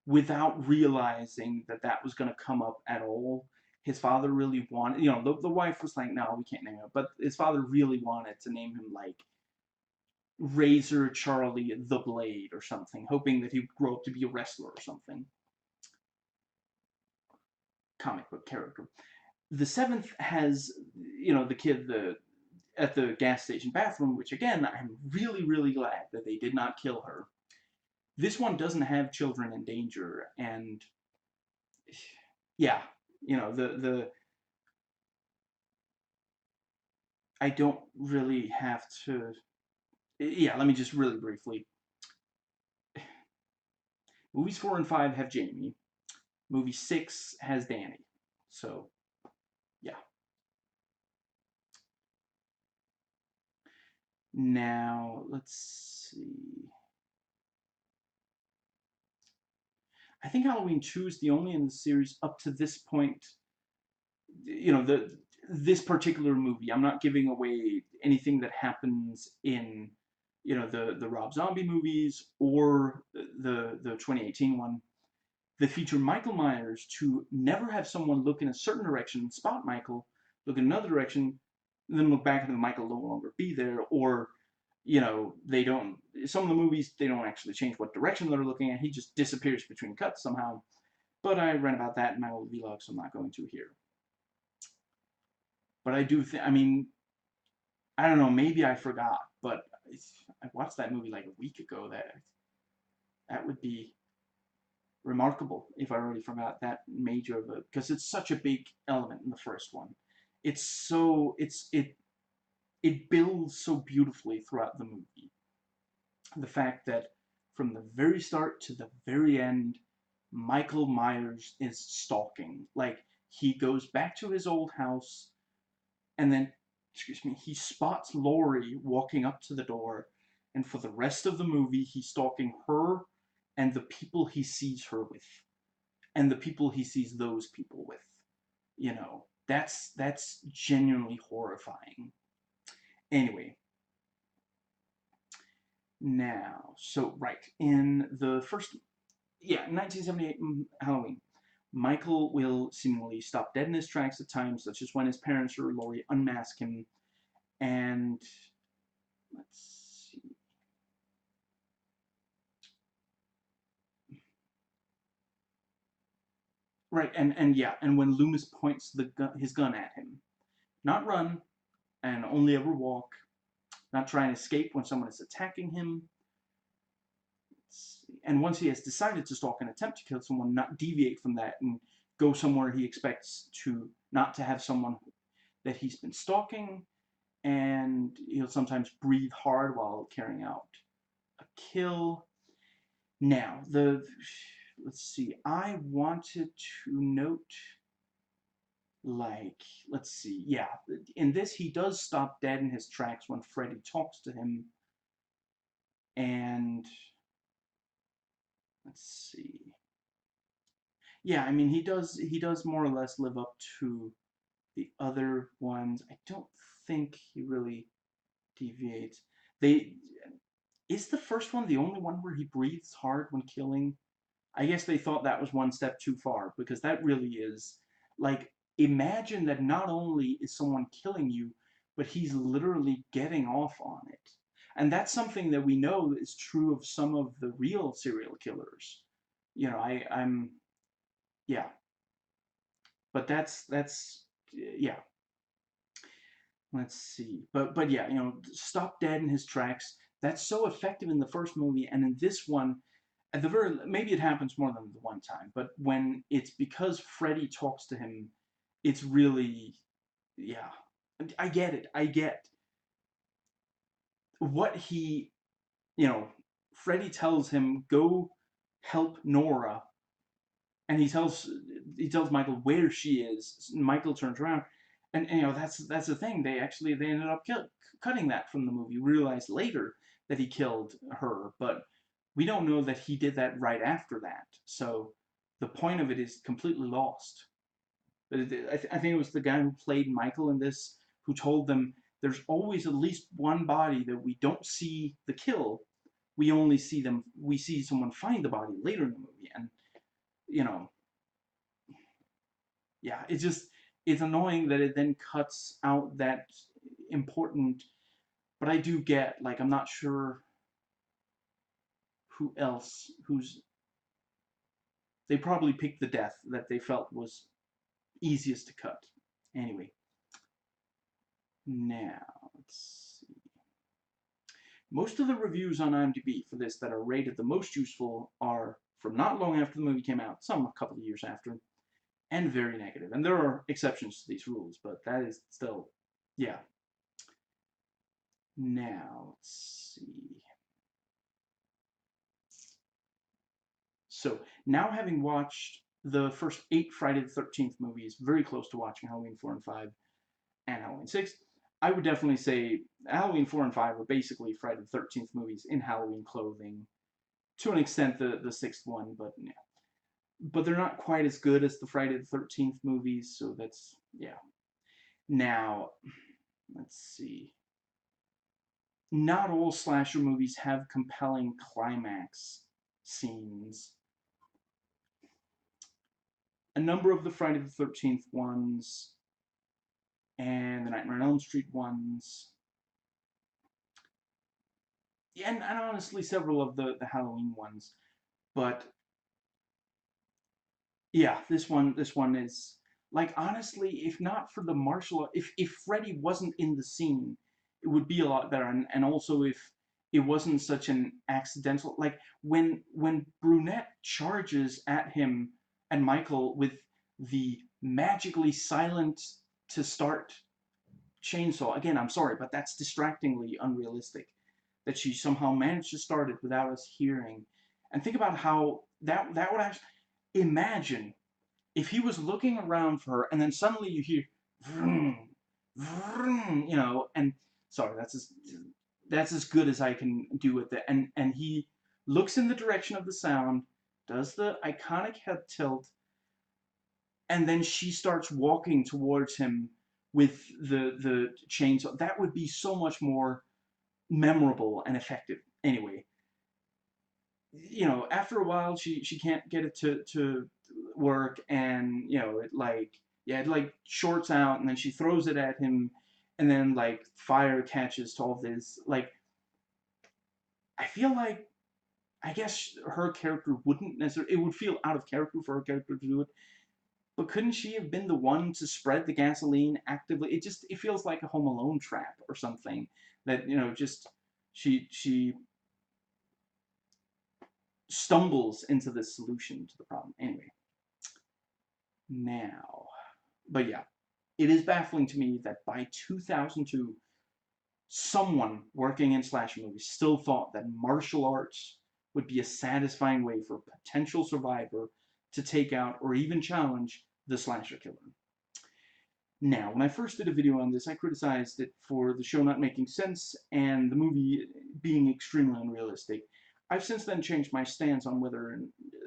without realizing that that was going to come up at all, his father really wanted, the wife was like, "No, we can't name it," but his father really wanted to name him, like, Razor Charlie the Blade or something, hoping that he would grow up to be a wrestler or something. comic book character. The seventh has, the kid at the gas station bathroom, which again, I'm really, really glad that they did not kill her. This one doesn't have children in danger, and yeah, the I don't really have to. Yeah, let me just really briefly. Movies 4 and 5 have Jamie. Movie 6 has Danny. So, yeah. Now, let's see. I think Halloween 2 is the only in the series up to this point. This particular movie. I'm not giving away anything that happens in, the Rob Zombie movies or the 2018 one. They feature Michael Myers to never have someone look in a certain direction, spot Michael, look in another direction, and then look back and the Michael no longer be there, or they don't. Some of the movies they don't actually change what direction they're looking at. He just disappears between cuts somehow. But I read about that in my old vlog, so I'm not going to here. But I do think, I mean, I don't know, maybe I forgot, but I watched that movie like a week ago. That would be remarkable if I really forgot that major of a, because it's such a big element in the first one. It builds so beautifully throughout the movie. The fact that from the very start to the very end, Michael Myers is stalking. Like, he goes back to his old house, and then, excuse me, he spots Laurie walking up to the door, and for the rest of the movie, he's stalking her and the people he sees her with, and the people he sees those people with. That's genuinely horrifying. Anyway, now, so right in the first, 1978 Halloween, Michael will seemingly stop dead in his tracks at times, such as when his parents or Laurie unmask him, and let's see. Right, and yeah, and when Loomis points his gun at him, not run, and only ever walk, not try and escape when someone is attacking him. And once he has decided to stalk and attempt to kill someone, not deviate from that and go somewhere he expects to not to have someone that he's been stalking, and he'll sometimes breathe hard while carrying out a kill. Now, let's see, I wanted to note, like, let's see, yeah, in this he does stop dead in his tracks when Freddy talks to him, and let's see. Yeah, I mean he does more or less live up to the other ones. I don't think he really deviates. They Is the first one the only one where he breathes hard when killing? I guess they thought that was one step too far, because that really is, like, imagine that not only is someone killing you, but he's literally getting off on it. And that's something that we know is true of some of the real serial killers. I'm yeah, but that's yeah. Let's see. But yeah, stop dead in his tracks. That's so effective in the first movie, and in this one, at the very, maybe it happens more than the one time, but when it's because Freddy talks to him, it's really, yeah. I get it. I get what Freddy tells him, go help Nora, and he tells Michael where she is. Michael turns around, and that's the thing. They ended up cutting that from the movie. We realized later that he killed her, but we don't know that he did that right after that. So the point of it is completely lost. But I think it was the guy who played Michael in this who told them there's always at least one body that we don't see the kill. We see someone find the body later in the movie, and you know yeah, it's annoying that it then cuts out that important. But I do get, like, I'm not sure who else who's they probably picked the death that they felt was easiest to cut. Anyway, now let's see. Most of the reviews on IMDb for this that are rated the most useful are from not long after the movie came out, some a couple of years after, and very negative. And there are exceptions to these rules, but that is still, yeah. Now, let's see. So, now having watched the first 8 Friday the 13th movies, very close to watching Halloween 4 and 5 and Halloween 6, I would definitely say Halloween 4 and 5 are basically Friday the 13th movies in Halloween clothing. To an extent, the sixth one, but yeah. But they're not quite as good as the Friday the 13th movies, so that's, yeah. Now, let's see. Not all slasher movies have compelling climax scenes. A number of the Friday the 13th ones and the Nightmare on Elm Street ones, and honestly several of the Halloween ones, but yeah, this one is, like, honestly, if not for the martial art, if Freddy wasn't in the scene, it would be a lot better, and also if it wasn't such an accidental, like, when Brunette charges at him and Michael with the magically silent to start chainsaw, again, I'm sorry, but that's distractingly unrealistic, that she somehow managed to start it without us hearing. And think about how that would actually, imagine if he was looking around for her and then suddenly you hear vroom, vroom, you know, and sorry, that's as good as I can do with it. And he looks in the direction of the sound, does the iconic head tilt, and then she starts walking towards him with the chainsaw. That would be so much more memorable and effective. Anyway, you know, after a while, she can't get it to work, and you know, it like, yeah, it like shorts out, and then she throws it at him, and then like fire catches to all this. Like, I feel like, I guess her character wouldn't necessarily, it would feel out of character for her character to do it, but couldn't she have been the one to spread the gasoline actively? It feels like a Home Alone trap or something, that, you know, just she stumbles into this solution to the problem. Anyway, now, but yeah, it is baffling to me that by 2002, someone working in slasher movies still thought that martial arts would be a satisfying way for a potential survivor to take out or even challenge the slasher killer. Now, when I first did a video on this, I criticized it for the show not making sense and the movie being extremely unrealistic. I've since then changed my stance on whether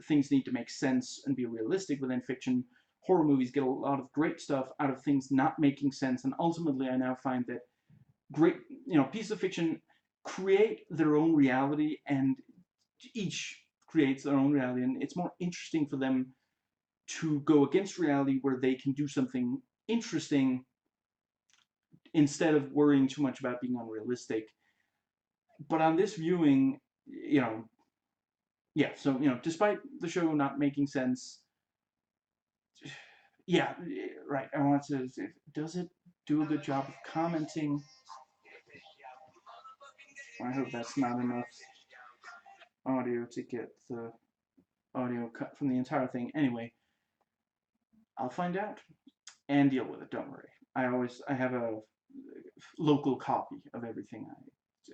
things need to make sense and be realistic within fiction. Horror movies get a lot of great stuff out of things not making sense, and ultimately I now find that great, you know, pieces of fiction create their own reality, and each creates their own reality, and it's more interesting for them to go against reality where they can do something interesting instead of worrying too much about being unrealistic. But on this viewing, you know, yeah, so, you know, despite the show not making sense, yeah, right, I want to say, does it do a good job of commenting? I hope that's not enough audio to get the audio cut from the entire thing. Anyway, I'll find out and deal with it, don't worry. I have a local copy of everything,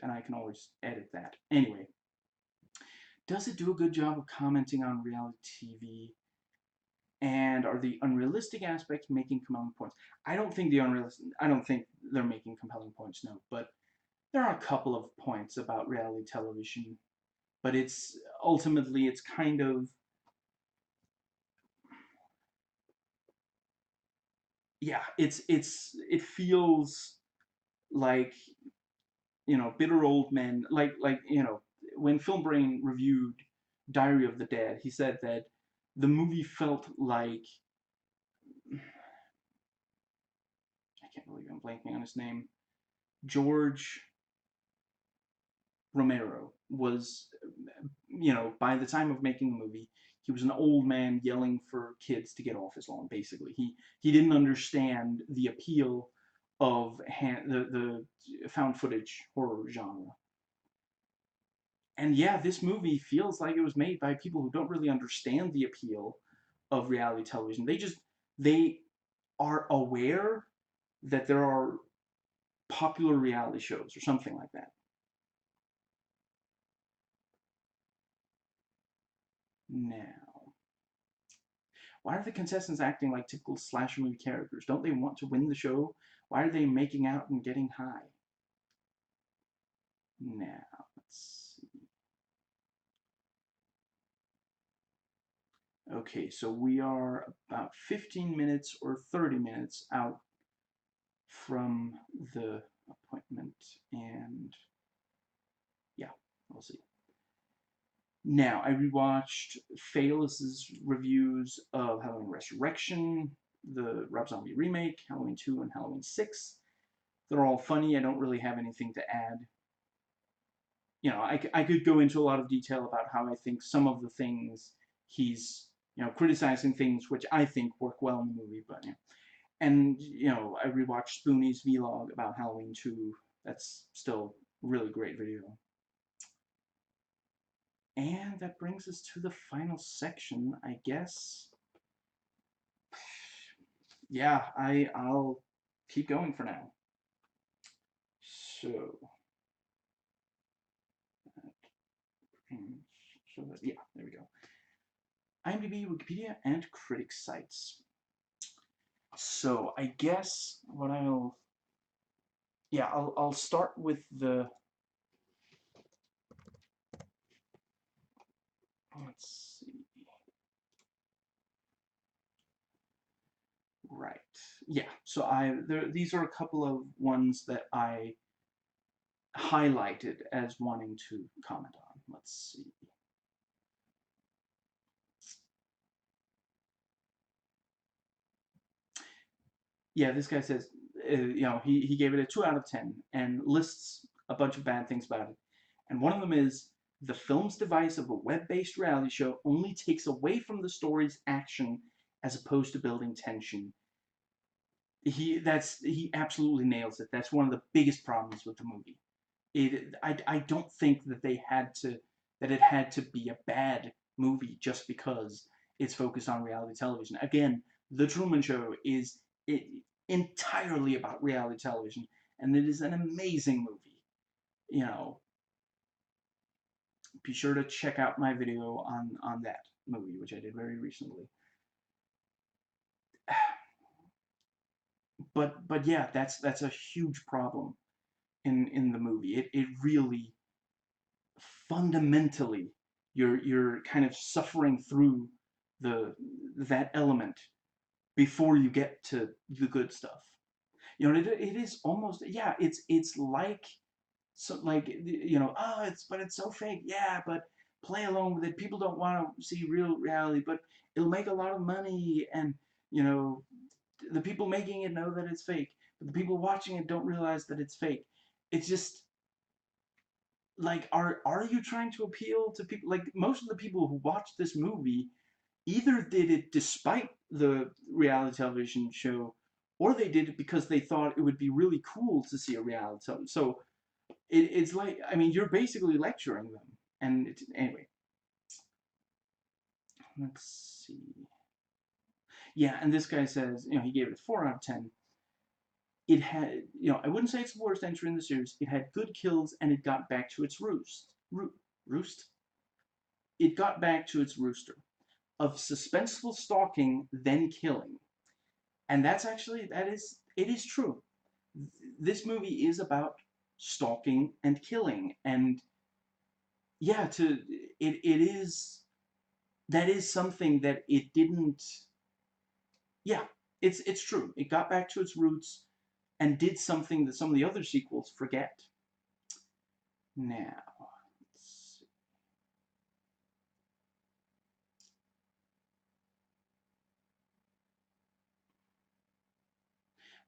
and I can always edit that. Anyway, does it do a good job of commenting on reality TV? And are the unrealistic aspects making compelling points? I don't think they're making compelling points, no, but there are a couple of points about reality television, but it's ultimately, it's kind of, yeah, it feels like, you know, bitter old men, like, you know, when Filmbrain reviewed Diary of the Dead, he said that the movie felt like, I can't believe I'm blanking on his name, George Romero was, you know, by the time of making the movie, he was an old man yelling for kids to get off his lawn. Basically, he didn't understand the appeal of the found footage horror genre. And yeah, this movie feels like it was made by people who don't really understand the appeal of reality television. They are aware that there are popular reality shows or something like that. Now, why are the contestants acting like typical slasher movie characters? Don't they want to win the show? Why are they making out and getting high? Now, let's see. Okay, so we are about 15 minutes or 30 minutes out from the appointment, and yeah, we'll see. Now, I rewatched Fayelis's reviews of Halloween Resurrection, the Rob Zombie remake, Halloween 2, and Halloween 6. They're all funny. I don't really have anything to add. You know, I could go into a lot of detail about how I think some of the things he's, criticizing things which I think work well in the movie, but, And, I rewatched Spoonie's vlog about Halloween 2. That's still a really great video. And that brings us to the final section, I guess. Yeah, I'll keep going for now. So, yeah, there we go. IMDb, Wikipedia, and critic sites. So I guess what I'll start with the, let's see. Right. Yeah. So these are a couple of ones that I highlighted as wanting to comment on. Let's see. Yeah, this guy says, he gave it a 2 out of 10 and lists a bunch of bad things about it. And one of them is, the film's device of a web-based reality show only takes away from the story's action as opposed to building tension. He absolutely nails it. That's one of the biggest problems with the movie. I don't think that it had to be a bad movie just because it's focused on reality television. Again, The Truman Show is entirely about reality television, and it is an amazing movie. Be sure to check out my video on that movie, which I did very recently. But yeah, that's a huge problem in the movie. It really fundamentally, you're kind of suffering through that element before you get to the good stuff. It is almost, yeah, it's like, so like, it's so fake. Yeah, but play along with it. People don't want to see real reality, but it'll make a lot of money, and the people making it know that it's fake, but the people watching it don't realize that it's fake. It's just like, are you trying to appeal to people? Like, most of the people who watched this movie either did it despite the reality television show, or they did it because they thought it would be really cool to see a reality television. So it's like, I mean, you're basically lecturing them. And anyway, let's see. Yeah, and this guy says, he gave it a 4 out of 10. It had, I wouldn't say it's the worst entry in the series. It had good kills, and it got back to its roost? It got back to its rooster of suspenseful stalking, then killing. And it is true. This movie is about stalking and killing, and yeah, that is something that it didn't. Yeah, it's true. It got back to its roots and did something that some of the other sequels forget. Now, let's see.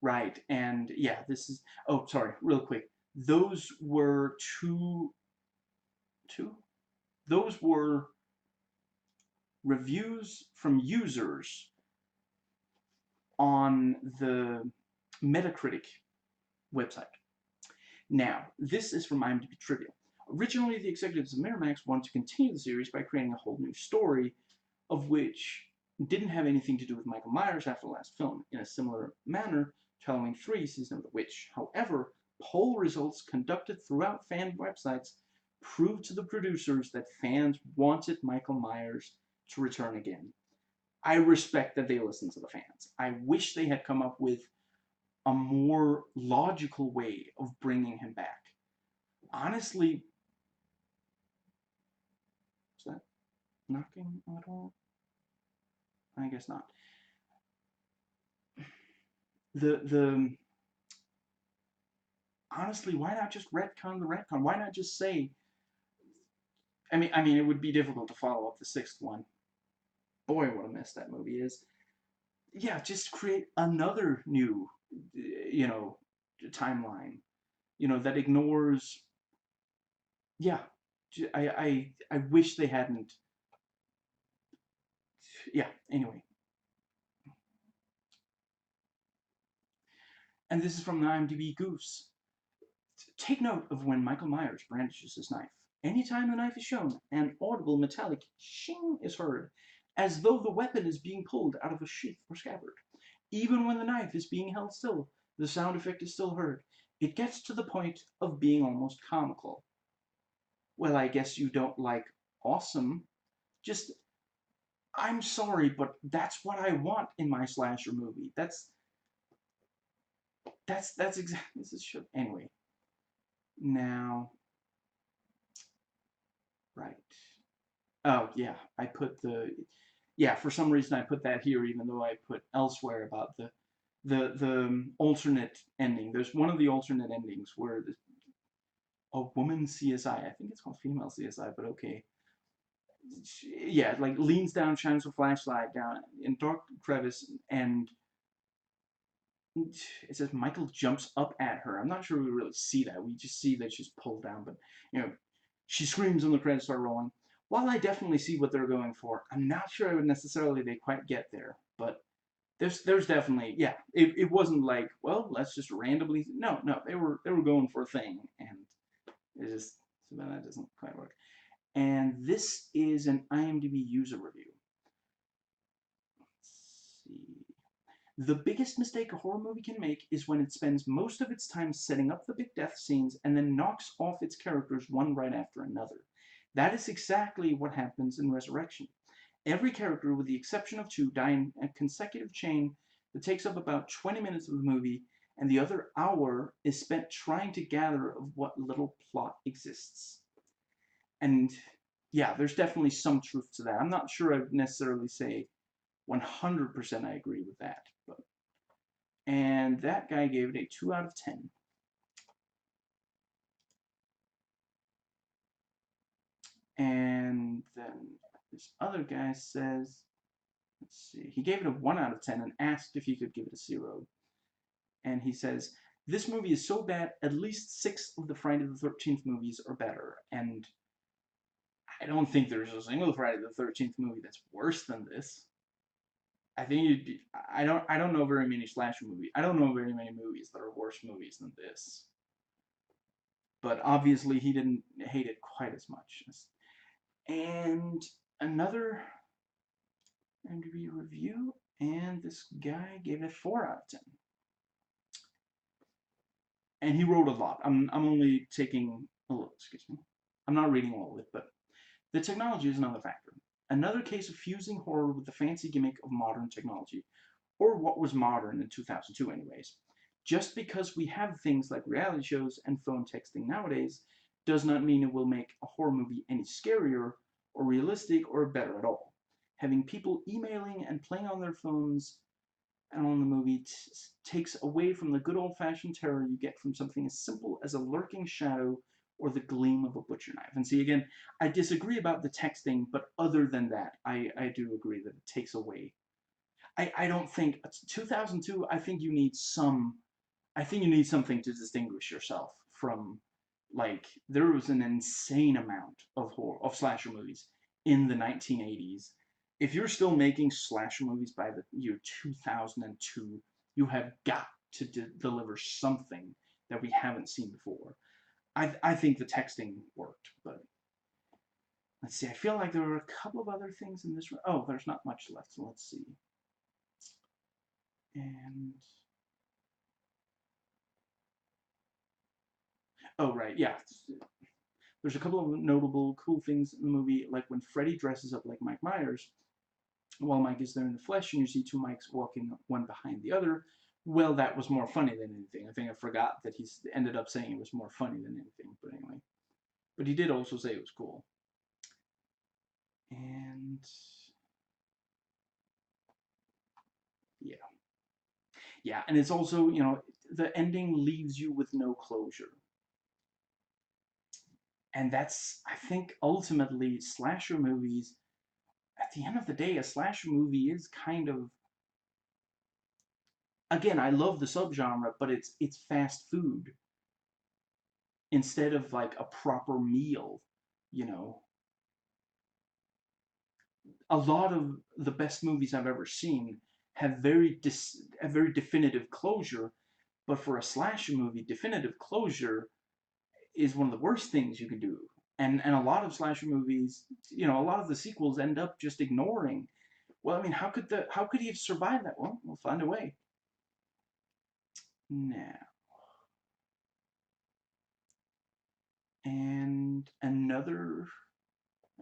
Right, and yeah, this is. Oh, sorry, real quick. Those were two. Those were reviews from users on the Metacritic website. Now, this is from IMDb Trivia. Originally, the executives of Miramax wanted to continue the series by creating a whole new story, of which didn't have anything to do with Michael Myers after the last film, in a similar manner to Halloween 3 Season of the Witch. However, poll results conducted throughout fan websites proved to the producers that fans wanted Michael Myers to return again. I respect that they listened to the fans. I wish they had come up with a more logical way of bringing him back. Honestly, is that knocking at all? I guess not. The honestly, why not just retcon the retcon? Why not just say? I mean, it would be difficult to follow up the sixth one. Boy, what a mess that movie is. Yeah, just create another new, timeline, that ignores. Yeah, I wish they hadn't. Yeah. Anyway, and this is from the IMDb Goose. Take note of when Michael Myers brandishes his knife. Anytime the knife is shown, an audible metallic shing is heard, as though the weapon is being pulled out of a sheath or scabbard. Even when the knife is being held still, the sound effect is still heard. It gets to the point of being almost comical. Well, I guess you don't like awesome. Just, I'm sorry, but that's what I want in my slasher movie. That's exactly this should. Anyway, now, right. Oh, yeah, I put yeah, for some reason I put that here, even though I put elsewhere about the alternate ending. There's one of the alternate endings where a woman CSI, I think it's called female CSI, but okay. Yeah, like leans down, shines a flashlight down in dark crevice, and it says Michael jumps up at her. I'm not sure we really see that. We just see that she's pulled down, but she screams and the credits start rolling. While I definitely see what they're going for, I'm not sure I would necessarily they quite get there. But there's definitely, yeah. It wasn't like, well, let's just randomly. No, they were going for a thing, and it just so that doesn't quite work. And this is an IMDb user review. Let's see. The biggest mistake a horror movie can make is when it spends most of its time setting up the big death scenes and then knocks off its characters one right after another. That is exactly what happens in Resurrection. Every character, with the exception of two, die in a consecutive chain that takes up about 20 minutes of the movie, and the other hour is spent trying to gather of what little plot exists. And yeah, there's definitely some truth to that. I'm not sure I'd necessarily say 100% I agree with that. And that guy gave it a 2 out of 10. And then this other guy says, let's see, he gave it a 1 out of 10 and asked if he could give it a 0. And he says, this movie is so bad, at least 6 of the Friday the 13th movies are better. And I don't think there's a single Friday the 13th movie that's worse than this. I think I don't know very many slasher movies. I don't know very many movies that are worse movies than this. But obviously he didn't hate it quite as much. And another IMDb review, and this guy gave it a 4 out of 10. And he wrote a lot. I'm only taking a look, excuse me. I'm not reading all of it, but the technology is another factor. Another case of fusing horror with the fancy gimmick of modern technology, or what was modern in 2002 anyways. Just because we have things like reality shows and phone texting nowadays does not mean it will make a horror movie any scarier or realistic or better at all. Having people emailing and playing on their phones and on the movie takes away from the good old-fashioned terror you get from something as simple as a lurking shadow or the gleam of a butcher knife. And see, again, I disagree about the texting, but other than that, I do agree that it takes away. I don't think 2002. I think you need something to distinguish yourself from. Like, there was an insane amount of slasher movies in the 1980s, if you're still making slasher movies by the year 2002, you have got to deliver something that we haven't seen before. I think the texting worked, but let's see. I feel like there were a couple of other things in this. Oh, there's not much left, so let's see. And oh, right, yeah. There's a couple of notable cool things in the movie, like when Freddy dresses up like Mike Myers, while Mike is there in the flesh, and you see two Mikes walking one behind the other. Well, that was more funny than anything. I think I forgot that he ended up saying it was more funny than anything, but anyway. But he did also say it was cool. And yeah. Yeah, and it's also, you know, the ending leaves you with no closure. And that's, I think, ultimately, slasher movies, at the end of the day, a slasher movie is kind of, again, I love the subgenre, but it's fast food instead of like a proper meal, you know. A lot of the best movies I've ever seen have a very definitive closure, but for a slasher movie, definitive closure is one of the worst things you can do. And a lot of slasher movies, you know, a lot of the sequels end up just ignoring. Well, I mean, how could he have survived that? Well, we'll find a way. Now, and another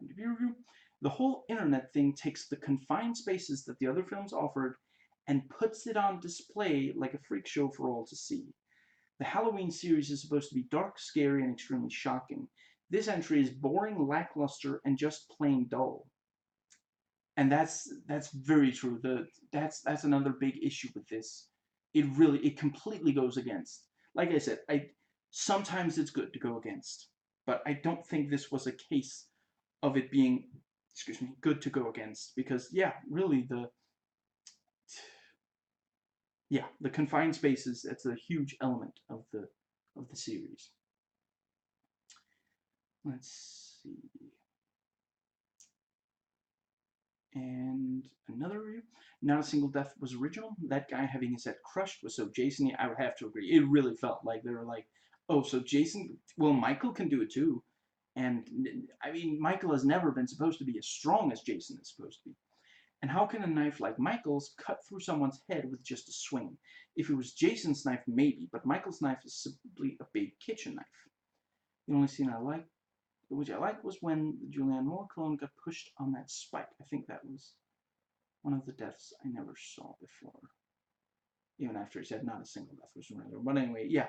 review. The whole internet thing takes the confined spaces that the other films offered and puts it on display like a freak show for all to see. The Halloween series is supposed to be dark, scary, and extremely shocking. This entry is boring, lackluster, and just plain dull. And that's very true. That's another big issue with this. It completely goes against. Like I said, I sometimes it's good to go against, but I don't think this was a case of it being, excuse me, good to go against, because yeah, really the confined spaces, that's a huge element of the series. Let's see. And another review. Not a single death was original. That guy having his head crushed was so Jason. I would have to agree. It really felt like they were like, oh, so Jason. Well, Michael can do it too. And I mean, Michael has never been supposed to be as strong as Jason is supposed to be. And how can a knife like Michael's cut through someone's head with just a swing? If it was Jason's knife, maybe, but Michael's knife is simply a big kitchen knife. The only scene which I liked, was when the Julianne Moore clone got pushed on that spike. I think that was one of the deaths I never saw before. Even after he said not a single death was remembered. But anyway, yeah.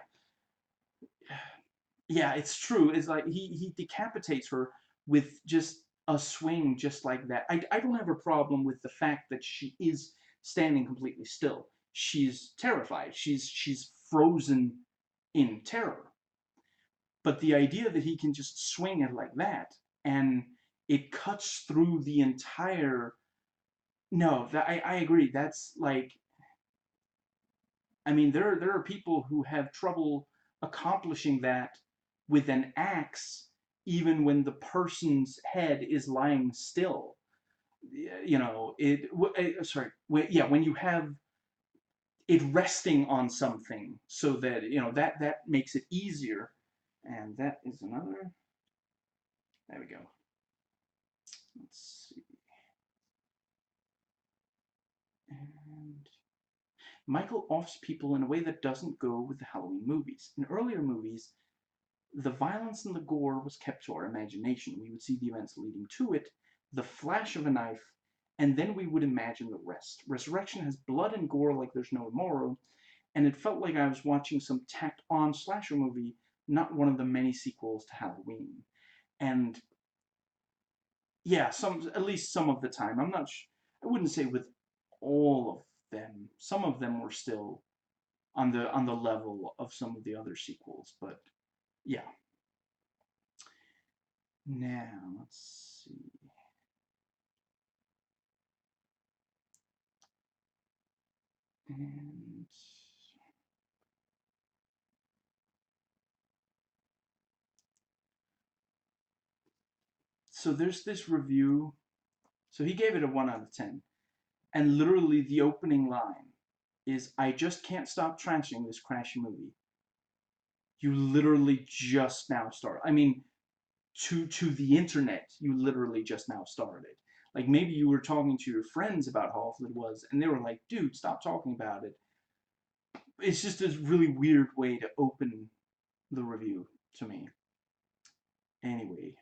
Yeah, it's true. It's like he decapitates her with just a swing just like that. I don't have a problem with the fact that she is standing completely still. She's terrified. She's frozen in terror. But the idea that he can just swing it like that and it cuts through the entire, no, I agree. That's like, I mean, there are people who have trouble accomplishing that with an axe, even when the person's head is lying still. You know, sorry, yeah, when you have it resting on something, so that you know that makes it easier. And that is another. There we go. Let's see. And Michael offs people in a way that doesn't go with the Halloween movies. In earlier movies, the violence and the gore was kept to our imagination. We would see the events leading to it, the flash of a knife, and then we would imagine the rest. Resurrection has blood and gore like there's no tomorrow, and it felt like I was watching some tacked-on slasher movie, not one of the many sequels to Halloween. And yeah, at least some of the time. I wouldn't say with all of them. Some of them were still on the level of some of the other sequels, but yeah. Now, let's see. And so there's this review. So he gave it a 1 out of 10. And literally the opening line is, "I just can't stop trashing this crashy movie." You literally just now start. I mean, to the internet, you literally just now started. Like, maybe you were talking to your friends about how awful it was, and they were like, "Dude, stop talking about it." It's just a really weird way to open the review to me. Anyway.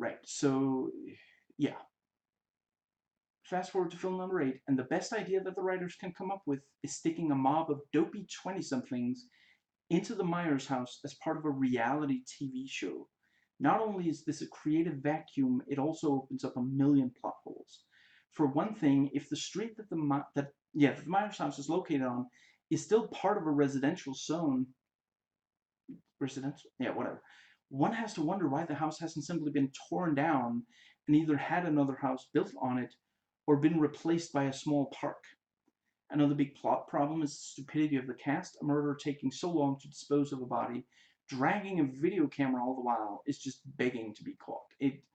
Right, so, yeah. Fast forward to film number 8, and the best idea that the writers can come up with is sticking a mob of dopey 20-somethings into the Myers house as part of a reality TV show. Not only is this a creative vacuum, it also opens up a million plot holes. For one thing, if the street that the Myers house is located on is still part of a residential zone, whatever, one has to wonder why the house hasn't simply been torn down and either had another house built on it or been replaced by a small park. Another big plot problem is the stupidity of the cast. A murderer taking so long to dispose of a body, dragging a video camera all the while, is just begging to be caught. It's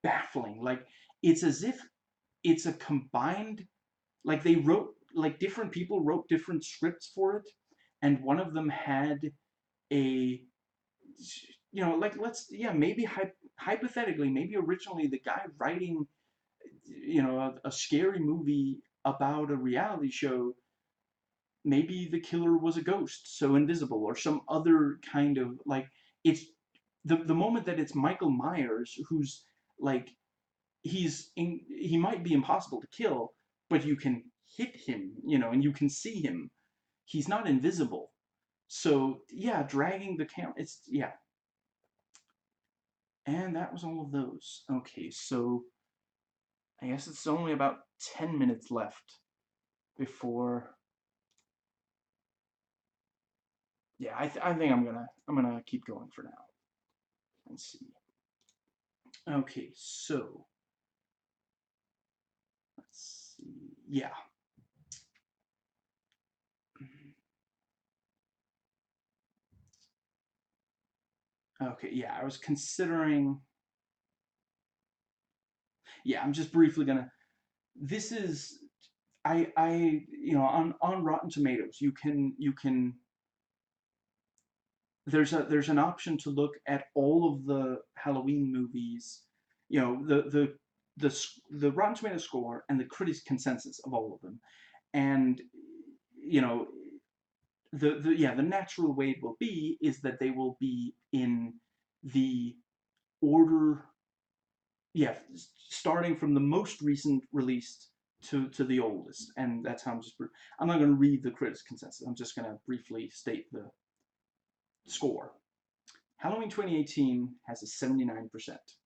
baffling. Like, it's as if it's a combined, like, they wrote, like, different people wrote different scripts for it, and one of them had a, like, maybe hypothetically, maybe originally the guy writing, a scary movie about a reality show, maybe the killer was a ghost, so invisible, or some other kind of, like, it's the moment that it's Michael Myers, who's like, he might be impossible to kill, but you can hit him, and you can see him. He's not invisible. So yeah, dragging the camera, yeah. And that was all of those. Okay, so I guess it's only about 10 minutes left before. Yeah, I think I'm gonna keep going for now. Let's see. Okay, so let's see. Yeah. Okay, yeah, I was considering. Yeah, I'm just briefly gonna. This is, on Rotten Tomatoes, you can there's an option to look at all of the Halloween movies, the Rotten Tomato score and the critics' consensus of all of them, and you know the natural way it will be is that they will be in the order, starting from the most recent released to the oldest, and that's how I'm not going to read the critics' consensus. I'm just going to briefly state the score. Halloween 2018 has a 79%.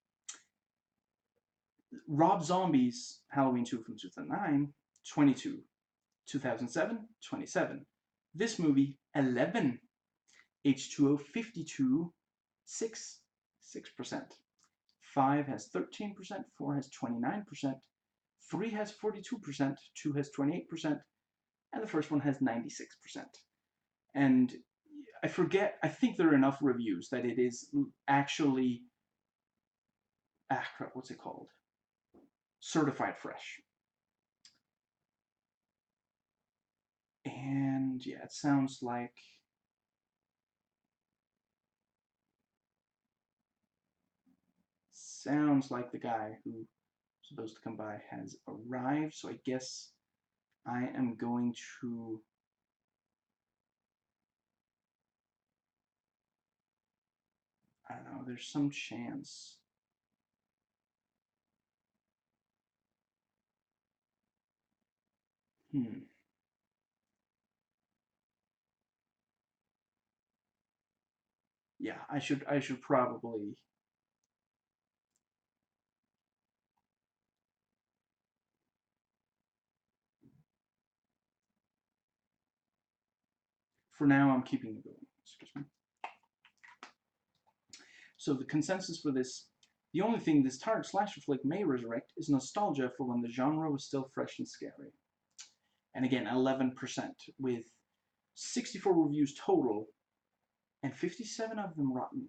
Rob Zombie's Halloween 2 from 2009, 22. 2007, 27. This movie, 11. H2O, 52, 6%. 5 has 13%, 4 has 29%, 3 has 42%, 2 has 28%, and the first one has 96%. And I think there are enough reviews that it is actually, crap, what's it called? Certified fresh. And yeah, it sounds like the guy who was supposed to come by has arrived, so I guess I am going to I don't know, there's some chance. Yeah, I should probably. For now, I'm keeping it going. Excuse me. So the consensus for this, the only thing this tired slasher flick may resurrect is nostalgia for when the genre was still fresh and scary. And again, 11%, with 64 reviews total, and 57 of them rotten.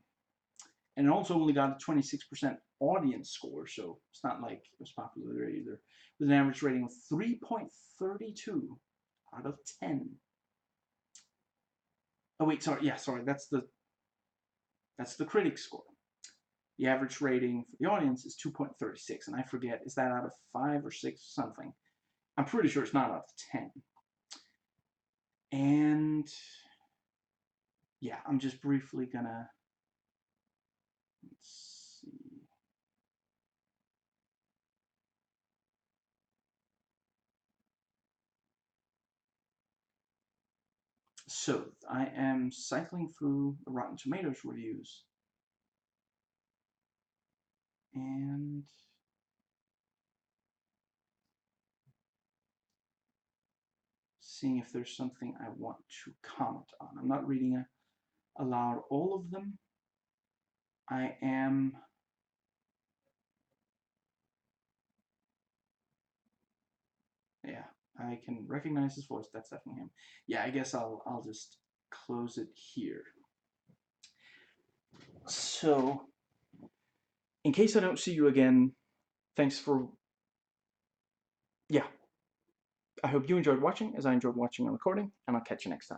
And it also only got a 26% audience score, so it's not like it was popular there either. With an average rating of 3.32 out of 10. Oh wait, sorry, yeah, sorry, that's the critic score. The average rating for the audience is 2.36, and I forget, is that out of 5 or 6 something? I'm pretty sure it's not out of 10. And yeah, I'm just briefly gonna, let's see. So I am cycling through the Rotten Tomatoes reviews, and seeing if there's something I want to comment on. I'm not reading aloud all of them. I am yeah, I can recognize his voice. That's definitely him. Yeah, I guess I'll just close it here. So, in case I don't see you again, thanks for, yeah. I hope you enjoyed watching as I enjoyed watching and recording, and I'll catch you next time.